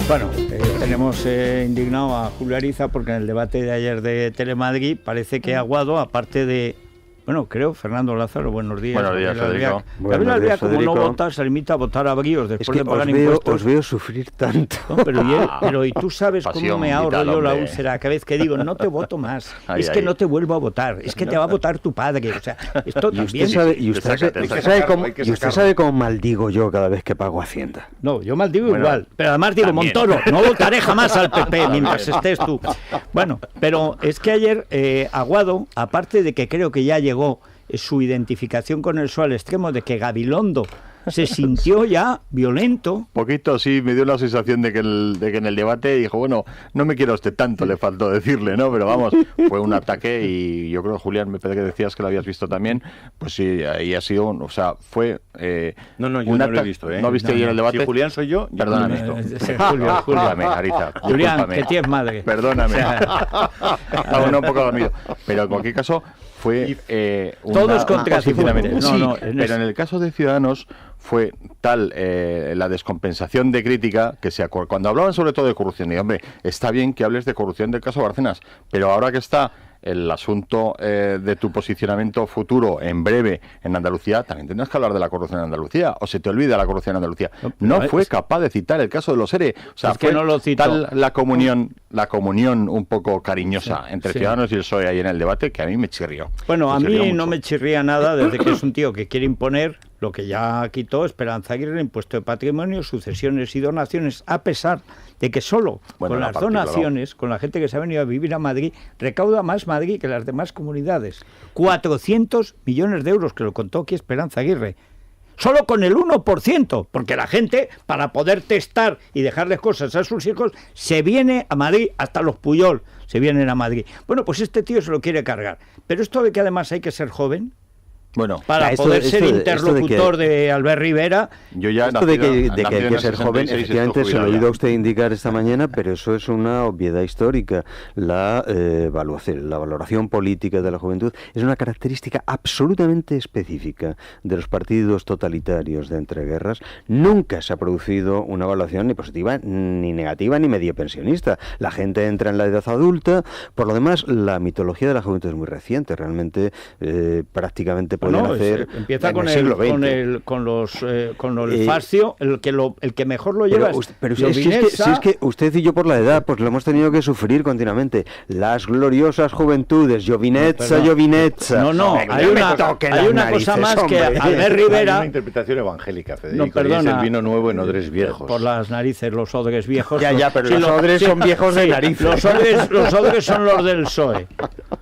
Bueno, tenemos indignado a Julio Ariza porque en el debate de ayer de Telemadrid parece que Aguado, aparte de... Bueno, creo, Fernando Lázaro, buenos días. Buenos días, Federico. David Albiac, como no vota, se limita a votar a bríos después de pagar impuestos. Os veo sufrir tanto. No, pero y tú sabes cómo me ahorro yo la úlcera cada vez que digo, no te voto más, es que no te vuelvo a votar, es que te va a votar tu padre. O sea, esto también... ¿Usted sabe cómo maldigo yo cada vez que pago Hacienda? No, yo maldigo igual, pero además digo, también. Montoro, no votaré jamás al PP mientras estés tú. Bueno, pero es que ayer Aguado, aparte de que creo que ya llegó su identificación con el PSOE al extremo de que Gabilondo se sintió ya violento. Poquito, sí, me dio la sensación de que en el debate dijo, bueno, no me quiero usted tanto, le faltó decirle, ¿no? Pero vamos, fue un ataque y yo creo, Julián, me parece que decías que lo habías visto también, pues sí, ahí ha sido, o sea, fue... no, yo no lo he visto, ¿eh? ¿No viste ayer el debate? Si Julián soy yo perdóname. No Julián, Ariza, Julián, que tienes madre. Perdóname. Estaba un poco dormido. Pero en cualquier caso, fue todos contra sí, no, pero en el caso de Ciudadanos fue tal la descompensación de crítica que cuando hablaban sobre todo de corrupción, y hombre, está bien que hables de corrupción del caso Bárcenas, pero ahora que está el asunto de tu posicionamiento futuro en breve en Andalucía, también tendrás que hablar de la corrupción en Andalucía, o se te olvida la corrupción en Andalucía. No fue capaz de citar el caso de los ERE, o sea, fue no lo tal la comunión un poco cariñosa entre Ciudadanos y el PSOE ahí en el debate, que a mí me chirrió. Bueno, a mí no me chirría nada desde que es un tío que quiere imponer lo que ya quitó Esperanza Aguirre, el impuesto de patrimonio, sucesiones y donaciones, a pesar de que solo con las donaciones, con la gente que se ha venido a vivir a Madrid, recauda más Madrid que las demás comunidades. 400 millones de euros, que lo contó aquí Esperanza Aguirre. Solo con el 1%, porque la gente, para poder testar y dejarles cosas a sus hijos, se viene a Madrid, hasta los Puyol se vienen a Madrid. Bueno, pues este tío se lo quiere cargar. Pero esto de que además hay que ser joven, bueno, para poder ser interlocutor de Albert Rivera. Yo ya esto de que hay que ser joven, efectivamente se lo he oído a usted indicar esta mañana, pero eso es una obviedad histórica. La valoración política de la juventud es una característica absolutamente específica de los partidos totalitarios de entreguerras. Nunca se ha producido una evaluación ni positiva, ni negativa, ni medio pensionista. La gente entra en la edad adulta. Por lo demás, la mitología de la juventud es muy reciente. Realmente, prácticamente empieza con el fascio, el que mejor lo lleva. Pero si es que usted y yo por la edad pues lo hemos tenido que sufrir continuamente. Las gloriosas juventudes, Giovinezza. Hay una cosa más, hombre, que Albert Rivera. Hay una interpretación evangélica, Federico, y es el vino nuevo en odres viejos. Por las narices, los odres viejos. Pero los odres son viejos de narices. Los odres son los del PSOE.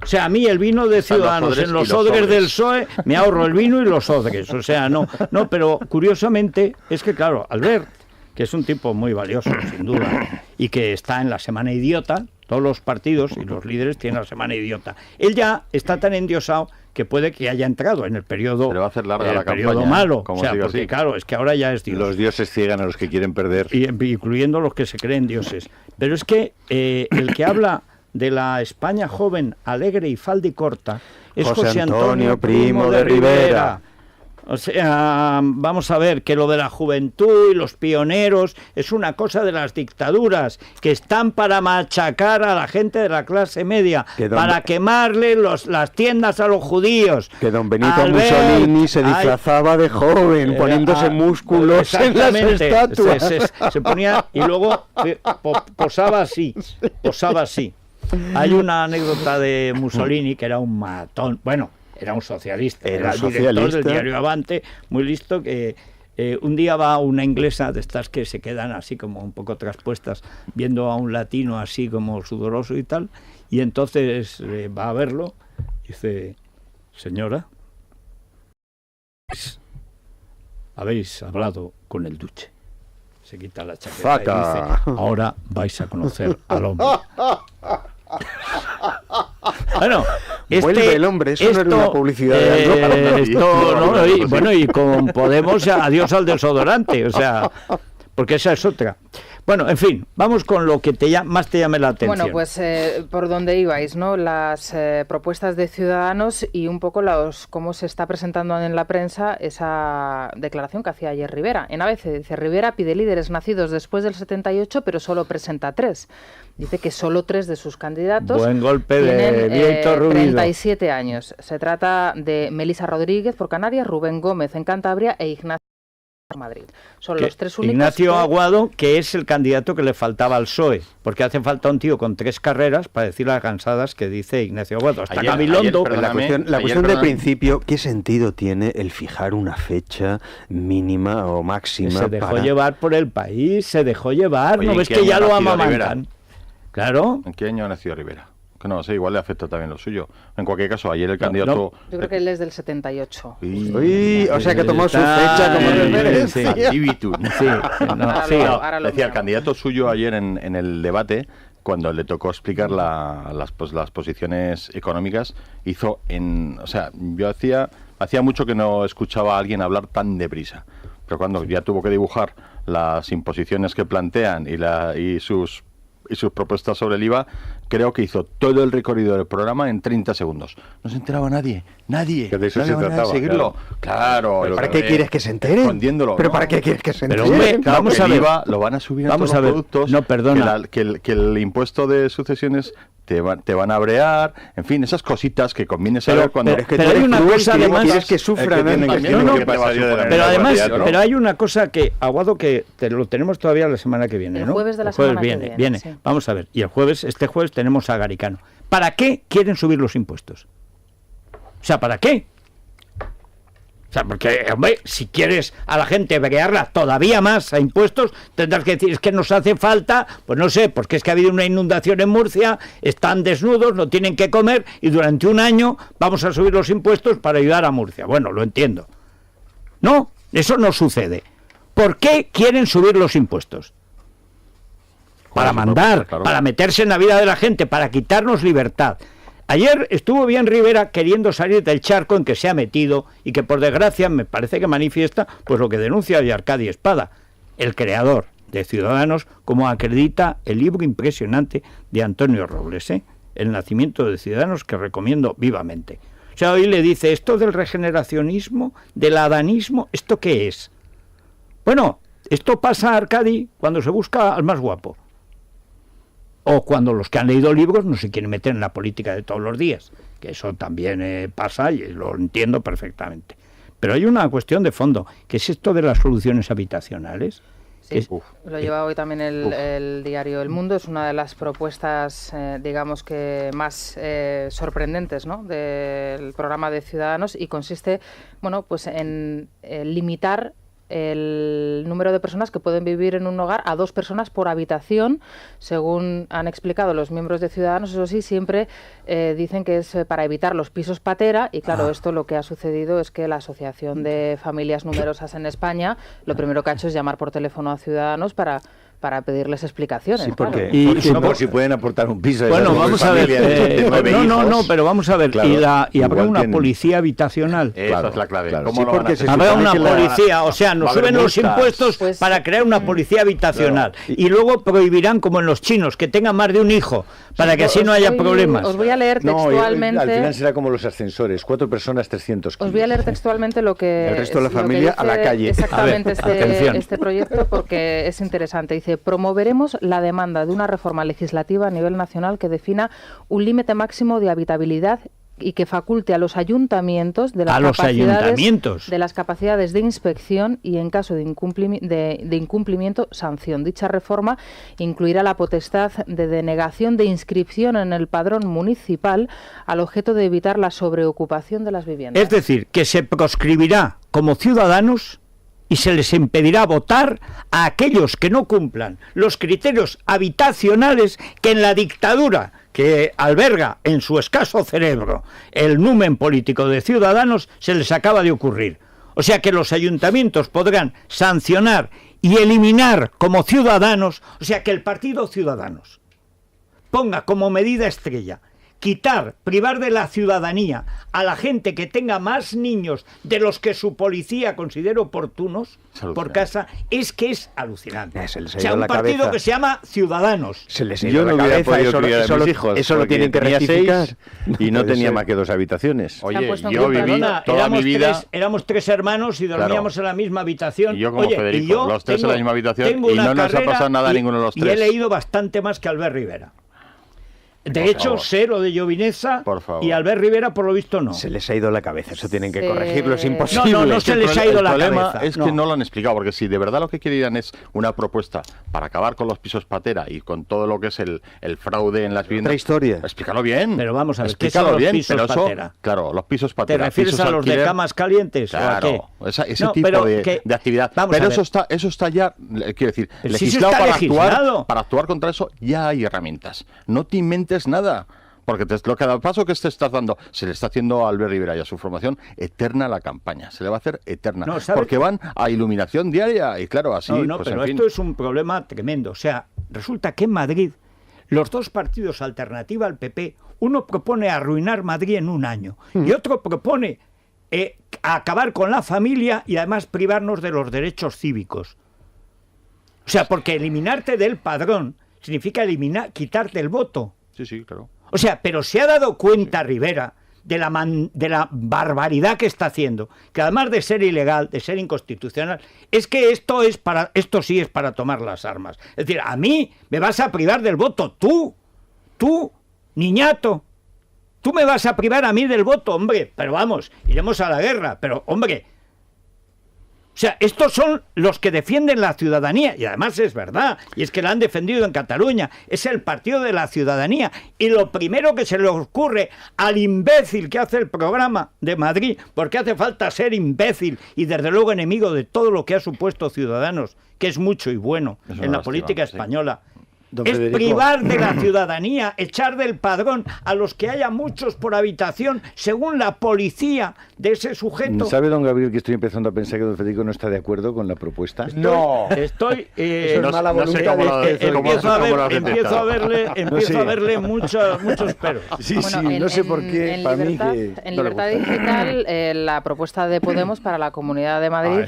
O sea, a mí el vino de Ciudadanos en los odres del PSOE me ahorro el vino y los odres. O sea, no, pero curiosamente es que, claro, Albert, que es un tipo muy valioso, sin duda, y que está en la Semana Idiota, todos los partidos y los líderes tienen la Semana Idiota. Él ya está tan endiosado que puede que haya entrado en el periodo, va a hacer larga la periodo campaña, malo. O sea, porque así. Claro, es que ahora ya es Dios. Los dioses ciegan a los que quieren perder. Incluyendo los que se creen dioses. Pero es que el que habla de la España joven, alegre y falda y corta es José Antonio Primo de Rivera. O sea, vamos a ver, que lo de la juventud y los pioneros es una cosa de las dictaduras, que están para machacar a la gente de la clase media, para quemarle las tiendas a los judíos. Que don Benito Mussolini se disfrazaba de joven, poniéndose músculos en las estatuas. Se ponía y luego posaba así. Hay una anécdota de Mussolini que era un matón, bueno, era un socialista, era el director del diario Avante, muy listo, que un día va una inglesa de estas que se quedan así como un poco traspuestas, viendo a un latino así como sudoroso y tal, y entonces va a verlo y dice: señora, habéis hablado con el duque. Se quita la chaqueta y dice: ahora vais a conocer al hombre. Bueno, vuelve el hombre, eso no era una publicidad y con Podemos, adiós al desodorante, o sea, porque esa es otra. Bueno, en fin, vamos con lo que más te llame la atención. Bueno, pues por donde ibais, ¿no? Las propuestas de Ciudadanos y un poco cómo se está presentando en la prensa esa declaración que hacía ayer Rivera. En ABC dice, Rivera pide líderes nacidos después del 78, pero solo presenta 3. Dice que solo 3 de sus candidatos Buen golpe tienen de viento ruido. 37 años. Se trata de Melisa Rodríguez por Canarias, Rubén Gómez en Cantabria e Ignacio Madrid. Son los 3 únicos. Ignacio Aguado, que es el candidato que le faltaba al PSOE, porque hace falta un tío con 3 carreras para decir las cansadas que dice Ignacio Aguado. Hasta Gabilondo. La cuestión de principio, ¿qué sentido tiene el fijar una fecha mínima o máxima? Se dejó llevar por el país, se dejó llevar. Oye, ¿no ves que ya lo amamantan? Claro. ¿En qué año nació Rivera? Que no sé, igual le afecta también lo suyo. En cualquier caso, ayer el candidato... Yo creo que él es del 78. Uy, o sea que tomó su fecha como referencia. Decía, el candidato suyo ayer en el debate, cuando le tocó explicar las posiciones económicas, hizo o sea, yo hacía mucho que no escuchaba a alguien hablar tan deprisa. Pero cuando ya tuvo que dibujar las imposiciones que plantean y sus propuestas sobre el IVA, creo que hizo todo el recorrido del programa en 30 segundos. No se enteraba nadie. Que de eso se trataba. Seguirlo. Claro. ¿Pero para qué quieres que se enteren? Escondiéndolo. ¿Pero para qué quieres que se enteren? Pero hombre, vamos a ver. El IVA lo van a subir en todos los productos. No, perdona. Que el impuesto de sucesiones te van a brear. En fin, esas cositas que conviene saber cuando... Pero hay una cosa además... Quieres que sufran. Pero hay una cosa que, Aguado, que lo tenemos todavía la semana que viene, ¿no? El jueves de la semana que viene. Sí. Vamos a ver. Y este jueves tenemos a Garicano. ¿Para qué quieren subir los impuestos? O sea, ¿para qué? O sea, porque, hombre, si quieres a la gente brearla todavía más a impuestos, tendrás que decir, es que nos hace falta, pues no sé, porque es que ha habido una inundación en Murcia, están desnudos, no tienen que comer, y durante un año vamos a subir los impuestos para ayudar a Murcia. Bueno, lo entiendo. No, eso no sucede. ¿Por qué quieren subir los impuestos? Para mandar, para meterse en la vida de la gente, para quitarnos libertad. Ayer estuvo bien Rivera queriendo salir del charco en que se ha metido y que por desgracia me parece que manifiesta pues lo que denuncia Arcadi Espada, el creador de Ciudadanos, como acredita el libro impresionante de Antonio Robles, El nacimiento de Ciudadanos, que recomiendo vivamente. O sea, hoy le dice, esto del regeneracionismo, del adanismo, ¿esto qué es? Bueno, esto pasa a Arcadi cuando se busca al más guapo. O cuando los que han leído libros no se quieren meter en la política de todos los días, que eso también pasa y lo entiendo perfectamente. Pero hay una cuestión de fondo, que es esto de las soluciones habitacionales. Sí, lo lleva hoy también el diario El Mundo, es una de las propuestas, digamos que más sorprendentes, ¿no?, del programa de Ciudadanos, y consiste, bueno, pues en limitar el número de personas que pueden vivir en un hogar a 2 personas por habitación, según han explicado los miembros de Ciudadanos. Eso sí, siempre dicen que es para evitar los pisos patera, y claro, esto lo que ha sucedido es que la Asociación de Familias Numerosas en España lo primero que ha hecho es llamar por teléfono a Ciudadanos para pedirles explicaciones. Sí, porque, claro. por si pueden aportar un piso. Bueno, vamos a ver. Pero vamos a ver. Claro, y habrá una policía habitacional. Esa es la clave. Claro. ¿Cómo Sí, lo van a porque hacer? Habrá una policía, o sea, nos suben los impuestos para crear una policía habitacional. Y luego prohibirán, como en los chinos, que tengan más de un hijo, para que así no haya problemas. Os voy a leer textualmente... al final será como los ascensores, 4 personas, 300 kilos. Os voy a leer textualmente lo que... El resto de la familia a la calle. Exactamente, este proyecto, porque es interesante. Dice, promoveremos la demanda de una reforma legislativa a nivel nacional que defina un límite máximo de habitabilidad y que faculte a los ayuntamientos de las capacidades de inspección y, en caso de incumplimiento, sanción. Dicha reforma incluirá la potestad de denegación de inscripción en el padrón municipal al objeto de evitar la sobreocupación de las viviendas. Es decir, que se proscribirá como ciudadanos y se les impedirá votar a aquellos que no cumplan los criterios habitacionales que en la dictadura que alberga en su escaso cerebro el numen político de Ciudadanos se les acaba de ocurrir. O sea que los ayuntamientos podrán sancionar y eliminar como ciudadanos, o sea que el partido Ciudadanos ponga como medida estrella privar de la ciudadanía a la gente que tenga más niños de los que su policía considere oportunos por casa, es que es alucinante. O sea, un partido que se llama Ciudadanos. Yo no hubiera podido criar a mis hijos. Eso lo tienen que rectificar. Y no tenía más que 2 habitaciones. Oye, yo viví toda mi vida... Éramos 3 hermanos y dormíamos en la misma habitación. Y yo como Federico, los 3 en la misma habitación, y no nos ha pasado nada a ninguno de los 3. Y he leído bastante más que Albert Rivera. De hecho, sé lo de Llovineza y Albert Rivera, por lo visto, no. Se les ha ido la cabeza, eso tienen que corregirlo, es imposible. No se les ha ido la cabeza. El problema es que no lo han explicado, porque si de verdad lo que querían es una propuesta para acabar con los pisos patera y con todo lo que es el fraude en las viviendas... Otra historia. Explícalo bien. Pero vamos a ver, explícalo ¿qué son bien, los pisos patera? Claro, los pisos patera. ¿Te refieres a los de camas calientes? Claro, ese tipo de actividad. Pero eso está ya, quiero decir, legislado para actuar contra eso, ya hay herramientas. No te inventes nada. Porque lo que al paso que te estás dando, se le está haciendo a Albert Rivera y a su formación eterna la campaña. Se le va a hacer eterna. Porque van a iluminación diaria y claro, así... pues, pero esto es un problema tremendo. O sea, resulta que en Madrid los 2 partidos alternativa al PP, uno propone arruinar Madrid en un año y otro propone acabar con la familia y además privarnos de los derechos cívicos. O sea, porque eliminarte del padrón significa quitarte el voto. Sí, claro. O sea, pero se ha dado cuenta Rivera de la barbaridad que está haciendo, que además de ser ilegal, de ser inconstitucional, es que esto sí es para tomar las armas. Es decir, a mí me vas a privar del voto, tú, niñato, tú me vas a privar a mí del voto, hombre, pero vamos, iremos a la guerra, pero hombre... O sea, estos son los que defienden la ciudadanía, y además es verdad, y es que la han defendido en Cataluña, es el partido de la ciudadanía, y lo primero que se le ocurre al imbécil que hace el programa de Madrid, porque hace falta ser imbécil y desde luego enemigo de todo lo que ha supuesto Ciudadanos, que es mucho y bueno en la política española, es privar de la ciudadanía, echar del padrón a los que haya muchos por habitación, según la policía de ese sujeto. ¿Sabe, don Gabriel, que estoy empezando a pensar que don Federico no está de acuerdo con la propuesta? Estoy empiezo a verle muchos peros. Sí, no sé por qué. En Libertad Digital, la propuesta de Podemos para la Comunidad de Madrid,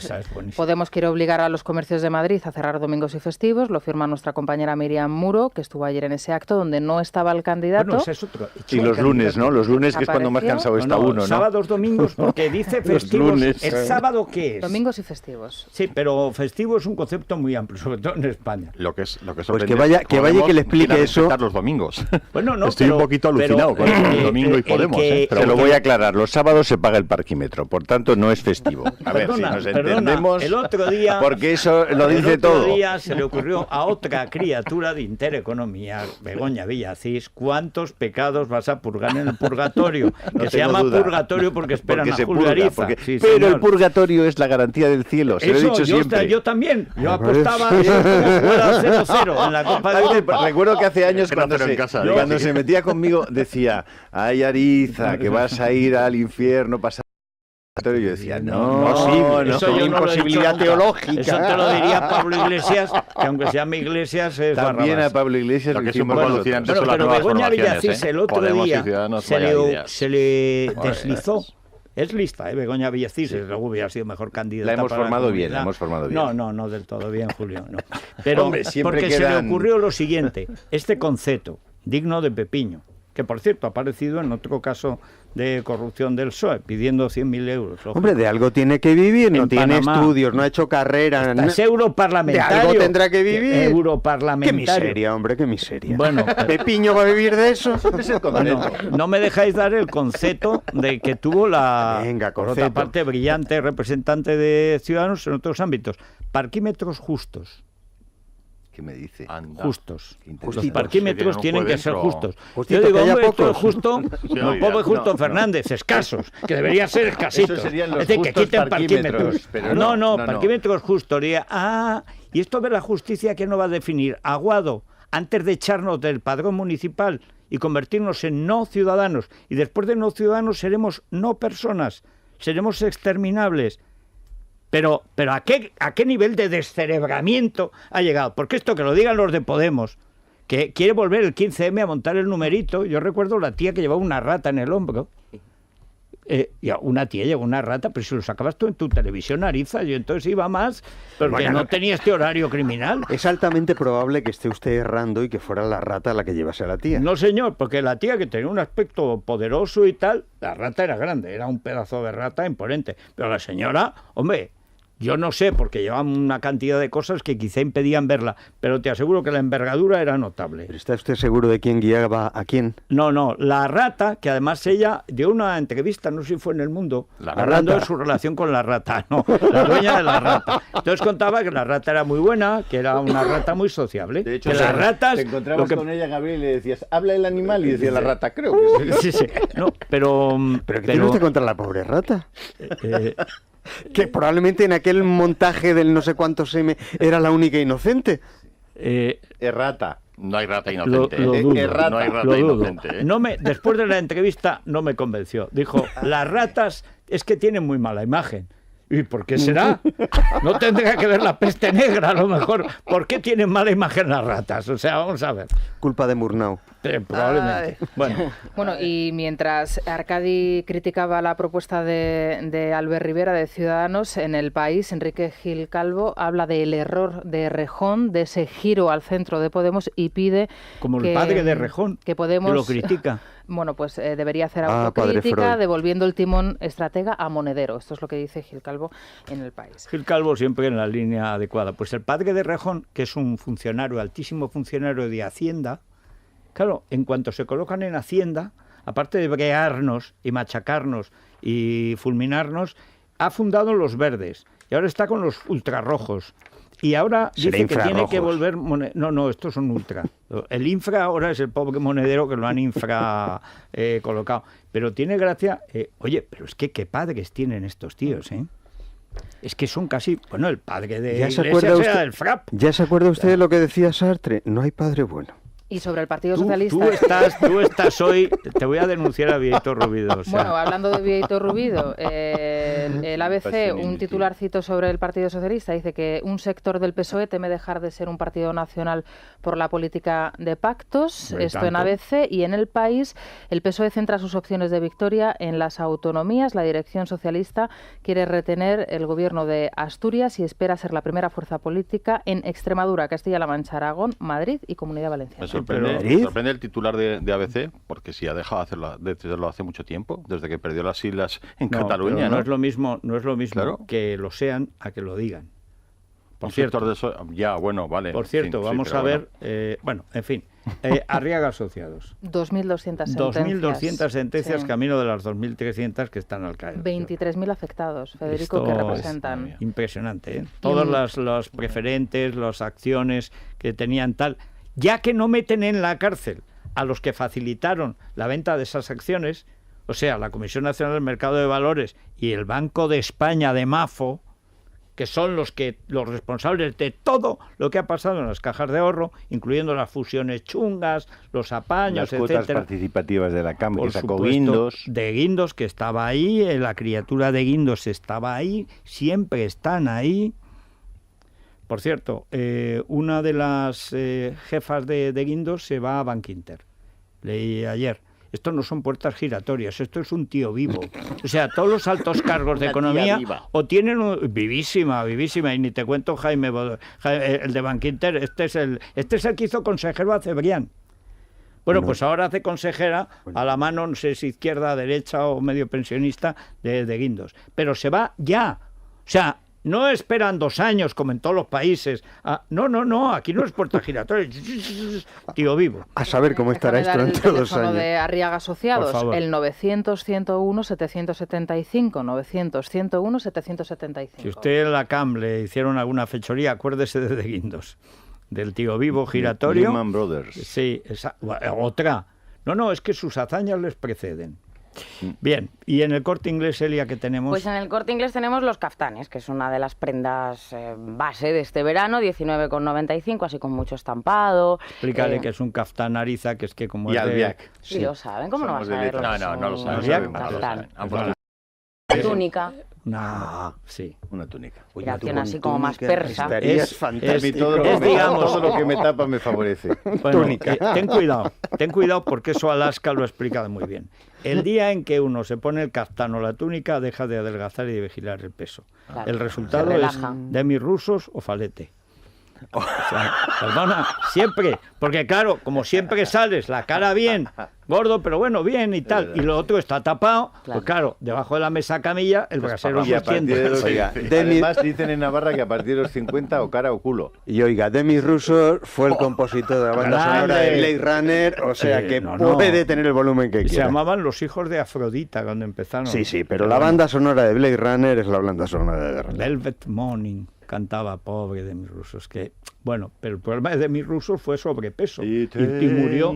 Podemos quiere obligar a los comercios de Madrid a cerrar domingos y festivos, lo firma nuestra compañera Miriam Muro, que estuvo ayer en ese acto donde no estaba el candidato. Bueno, es otro, y los lunes, ¿no? Los lunes, que es cuando más cansado está uno, ¿no? Sábados, domingos, porque dice festivos. ¿El sábado qué es? Domingos y festivos. Sí, pero festivo es un concepto muy amplio, sobre todo en España. Lo que es pues que vaya que le explique eso. Los domingos. Bueno, estoy un poquito alucinado con el domingo y Podemos. Pero lo voy a aclarar. Los sábados se paga el parquímetro, por tanto no es festivo. A ver si nos entendemos. El otro día, porque eso lo dice todo. El otro día se le ocurrió a otra criatura de Intereconomía, Begoña Villacís, ¿cuántos pecados vas a purgar en el purgatorio? Que se llama purgatorio porque esperan a Julgariza. Pero el purgatorio es la garantía del cielo, se lo he dicho siempre. Yo también, yo apostaba como fuera 0-0 en la Copa de Europa. Recuerdo que hace años cuando se metía conmigo decía, ay Ariza, que vas a ir al infierno pasando. Yo decía, no, eso es una imposibilidad teológica. Eso te lo diría Pablo Iglesias, que aunque se llame Iglesias es también Barrabás. A Pablo Iglesias lo que es un poco alucinante son las pero nuevas Begoña formaciones, Villacís el otro día se le Pues, deslizó. Es lista, Begoña Villacís, luego hubiera sido mejor candidata. La hemos formado bien. No del todo bien, Julio. No. Pero hombre, porque se le ocurrió lo siguiente, este concepto, digno de Pepiño, que por cierto ha aparecido en otro caso de corrupción del PSOE, pidiendo 100.000 euros. Hombre, de algo tiene que vivir, no tiene estudios, no ha hecho carrera. Es europarlamentario. De algo tendrá que vivir. Europarlamentario. Qué miseria, hombre, qué miseria. Bueno, ¿Pepiño va a vivir de eso? No me dejáis dar el concepto de que tuvo la, por otra parte, brillante representante de Ciudadanos en otros ámbitos. Parquímetros justos. ¿Qué me dice? Anda. Justos. Los parquímetros tienen que ser justos. Justito, yo digo, hombre, esto es justo, no pobre Justo Fernández, escasos, que deberían ser escasitos. Es decir, que quiten parquímetros. Pero no, parquímetros justos. Y esto de la justicia, ¿quién no va a definir? Aguado, antes de echarnos del padrón municipal y convertirnos en no ciudadanos, y después de no ciudadanos seremos no personas, seremos exterminables. Pero ¿a qué nivel de descerebramiento ha llegado? Porque esto que lo digan los de Podemos, que quiere volver el 15M a montar el numerito. Yo recuerdo la tía que llevaba una rata en el hombro. Y una tía llevó una rata, pero si lo sacabas tú en tu televisión, Ariza, yo entonces iba más, porque no tenía este horario criminal. Es altamente probable que esté usted errando y que fuera la rata la que llevase a la tía. No, señor, porque la tía, que tenía un aspecto poderoso y tal, la rata era grande, era un pedazo de rata imponente. Pero la señora, hombre, yo no sé, porque llevaban una cantidad de cosas que quizá impedían verla, pero te aseguro que la envergadura era notable. ¿Pero está usted seguro de quién guiaba a quién? No, la rata, que además ella dio una entrevista, no sé si fue en El Mundo, hablando de su relación con la rata, la dueña de la rata. Entonces contaba que la rata era muy buena, que era una rata muy sociable. De hecho, que las ratas, te encontrabas con ella, Gabriel, y le decías, habla el animal, y decía la rata, creo que sí. Sí. No, pero ¿qué tiene usted contra la pobre rata? Que probablemente en aquel montaje del no sé cuántos M era la única inocente. Errata. No hay rata inocente. Lo dudo, no hay rata inocente. Después de la entrevista no me convenció. Dijo, las ratas es que tienen muy mala imagen. ¿Y por qué será? No tendría que ver la peste negra, a lo mejor. ¿Por qué tienen mala imagen las ratas? O sea, vamos a ver. Culpa de Murnau. Probablemente. Bueno, y mientras Arcadi criticaba la propuesta de Albert Rivera de Ciudadanos, en El País, Enrique Gil Calvo habla del error de Rejón, de ese giro al centro de Podemos, y pide como el padre de Rejón, que Podemos, que lo critica. Bueno, pues debería hacer autocrítica, devolviendo el timón estratega a Monedero. Esto es lo que dice Gil Calvo en El País. Gil Calvo siempre en la línea adecuada. Pues el padre de Rejón, que es un funcionario, altísimo funcionario de Hacienda, claro, en cuanto se colocan en Hacienda, aparte de brearnos y machacarnos y fulminarnos, ha fundado los verdes y ahora está con los ultrarrojos. Y ahora dice que tiene que volver... No, estos son ultra. El infra ahora es el pobre Monedero que lo han infra colocado. Pero tiene gracia... oye, pero es que qué padres tienen estos tíos, ¿eh? Es que son casi... Bueno, el padre de Iglesias era del FRAP. ¿Ya se acuerda usted de lo que decía Sartre? No hay padre bueno. Y sobre el Partido Socialista... Tú estás hoy... Te voy a denunciar a Vieito Rubido. O sea. Bueno, hablando de Vieito Rubido, el ABC, un titularcito sobre el Partido Socialista, dice que un sector del PSOE teme dejar de ser un partido nacional por la política de pactos. Esto en ABC. Y en El País, el PSOE centra sus opciones de victoria en las autonomías. La dirección socialista quiere retener el gobierno de Asturias y espera ser la primera fuerza política en Extremadura, Castilla-La Mancha, Aragón, Madrid y Comunidad Valenciana. Me sorprende el titular de ABC, porque si ha dejado de hacerlo hace mucho tiempo, desde que perdió las islas en Cataluña. No es lo mismo claro, que lo sean a que lo digan. Por cierto, vale. Por cierto, vamos a ver, en fin, Arriaga Asociados. 2.200 sentencias. 2.200 sentencias, sí. Camino de las 2.300 que están al caer. 23.000 afectados, Federico, que representan. Impresionante, ¿eh? Todas las preferentes, las acciones que tenían tal... Ya que no meten en la cárcel a los que facilitaron la venta de esas acciones, o sea, la Comisión Nacional del Mercado de Valores y el Banco de España de Mafo, que son los responsables de todo lo que ha pasado en las cajas de ahorro, incluyendo las fusiones chungas, los apaños, las cuotas participativas de la Cámara, que sacó Guindos. De Guindos, que estaba ahí, la criatura de Guindos estaba ahí, siempre están ahí. Por cierto, una de las jefas de Guindos se va a Bankinter. Leí ayer. Esto no son puertas giratorias, esto es un tío vivo. O sea, todos los altos cargos de economía o tienen vivísima, y ni te cuento Jaime, el de Bankinter, este es el que hizo consejero a Cebrián. Bueno, pues ahora hace consejera a la mano, no sé si izquierda, derecha o medio pensionista de Guindos. Pero se va ya. O sea, no esperan 2 años como en todos los países. No, aquí no es puerta giratoria. Tío vivo. A saber cómo estará esto dentro de 2 años. El de Arriaga Asociados, el 900-101-775, 900-101-775. Si usted en la CAM le hicieron alguna fechoría, acuérdese de Guindos. Del tío vivo giratorio. Lehman Brothers. Sí, otra. No, es que sus hazañas les preceden. Bien, y en el Corte Inglés, Elia, ¿qué tenemos? Pues en el Corte Inglés tenemos los caftanes, que es una de las prendas base de este verano, 19,95, así con mucho estampado. Explícale que es un caftán Ariza, que es que como y es Albiac. Sí, lo saben, ¿cómo no vas a saberlo? No lo saben. Túnica. Sí. Una túnica. Inspiración así como más persa. Es fantástico. Todo lo que me tapa me favorece. Bueno, túnica. Ten cuidado porque eso Alaska lo ha explicado muy bien. El día en que uno se pone el caftán o la túnica, deja de adelgazar y de vigilar el peso. Claro, el resultado es demirrusos o falete. O sea, perdona, siempre, porque claro, como siempre sales la cara bien, gordo, pero bueno, bien y tal, y lo otro está tapado, pues claro, debajo de la mesa camilla, el brasero sostiene. Además dicen en Navarra que a partir de los 50 o cara o culo. Y oiga, Demis Roussos fue el compositor de la banda sonora de Blade Runner, o sea que puede tener el volumen que quiera. Se llamaban Los Hijos de Afrodita cuando empezaron. Sí, pero la banda sonora de Blade Runner es la banda sonora de Runner. Velvet Morning. Cantaba pobre Demis Roussos, que bueno, pero el problema de Demis Roussos fue sobrepeso y murió.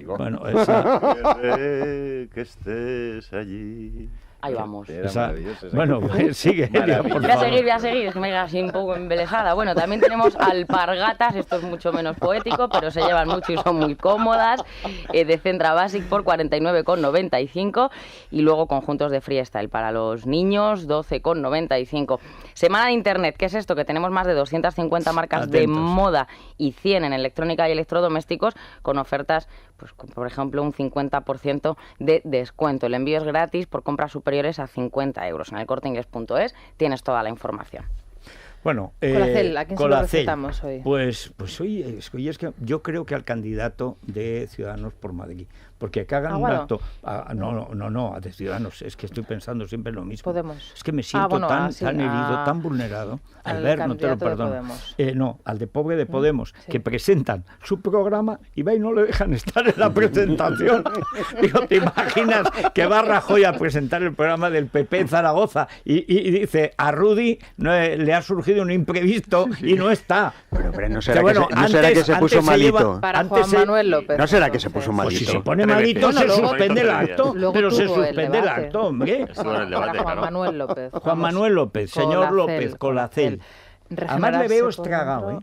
Bueno, que estés allí. Ahí vamos. Bueno, sigue, Elia, por favor. Voy a seguir, es que me queda así un poco embelesada. Bueno, también tenemos alpargatas, esto es mucho menos poético, pero se llevan mucho y son muy cómodas, de Centra Basic por 49,95 y luego conjuntos de freestyle para los niños, 12,95. Semana de Internet, ¿qué es esto? Que tenemos más de 250 marcas de moda y 100 en electrónica y electrodomésticos con ofertas, pues por ejemplo, un 50% de descuento. El envío es gratis por compras superiores a 50 euros. En elcorteinglés.es tienes toda la información. Bueno, Colacel, ¿a quién se lo recetamos hoy? Pues hoy es que yo creo que al candidato de Ciudadanos por Madrid, porque que hagan un acto, no, de Ciudadanos, es que estoy pensando siempre lo mismo. Podemos. Es que me siento tan herido, tan vulnerado. Albert, no te lo perdono. No, al de pobre de Podemos, que presentan su programa y va y no le dejan estar en la presentación. Digo, ¿te imaginas que va Rajoy a presentar el programa del PP en Zaragoza y dice, a Rudy le ha surgido un imprevisto y no está? Pero no será, que se puso malito. Para Juan Manuel López. No será que se puso malito. Pues si se pone malito se suspende el acto, pero se suspende el acto, hombre. Juan Manuel López. Juan Manuel López, señor López, Colacel. Además le veo estragado, ¿eh?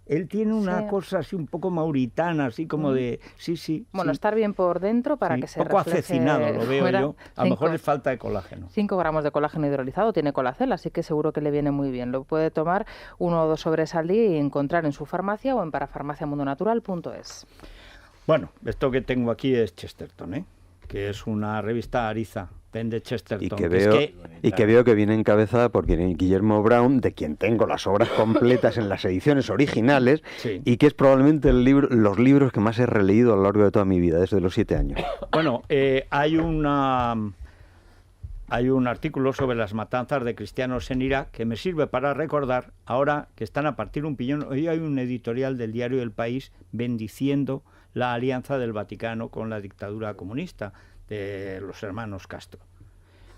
Él tiene una cosa así un poco mauritana, así como de... Sí. Bueno, estar bien por dentro para que se refleje. Un poco acecinado, lo veo fuera. yo. A lo mejor es falta de colágeno. 5 gramos de colágeno hidrolizado tiene Colacel, así que seguro que le viene muy bien. Lo puede tomar 1 o 2 sobres al día y encontrar en su farmacia o en parafarmaciamundonatural.es. Bueno, esto que tengo aquí es Chesterton, que es una revista Ariza. Vende Chesterton. Y que veo que viene encabezada por Guillermo Brown, de quien tengo las obras completas en las ediciones originales, y que es probablemente los libros que más he releído a lo largo de toda mi vida, desde los 7 años. Bueno, hay un artículo sobre las matanzas de cristianos en Irak que me sirve para recordar, ahora que están a partir un piñón, hoy hay un editorial del diario El País bendiciendo la alianza del Vaticano con la dictadura comunista de los hermanos Castro.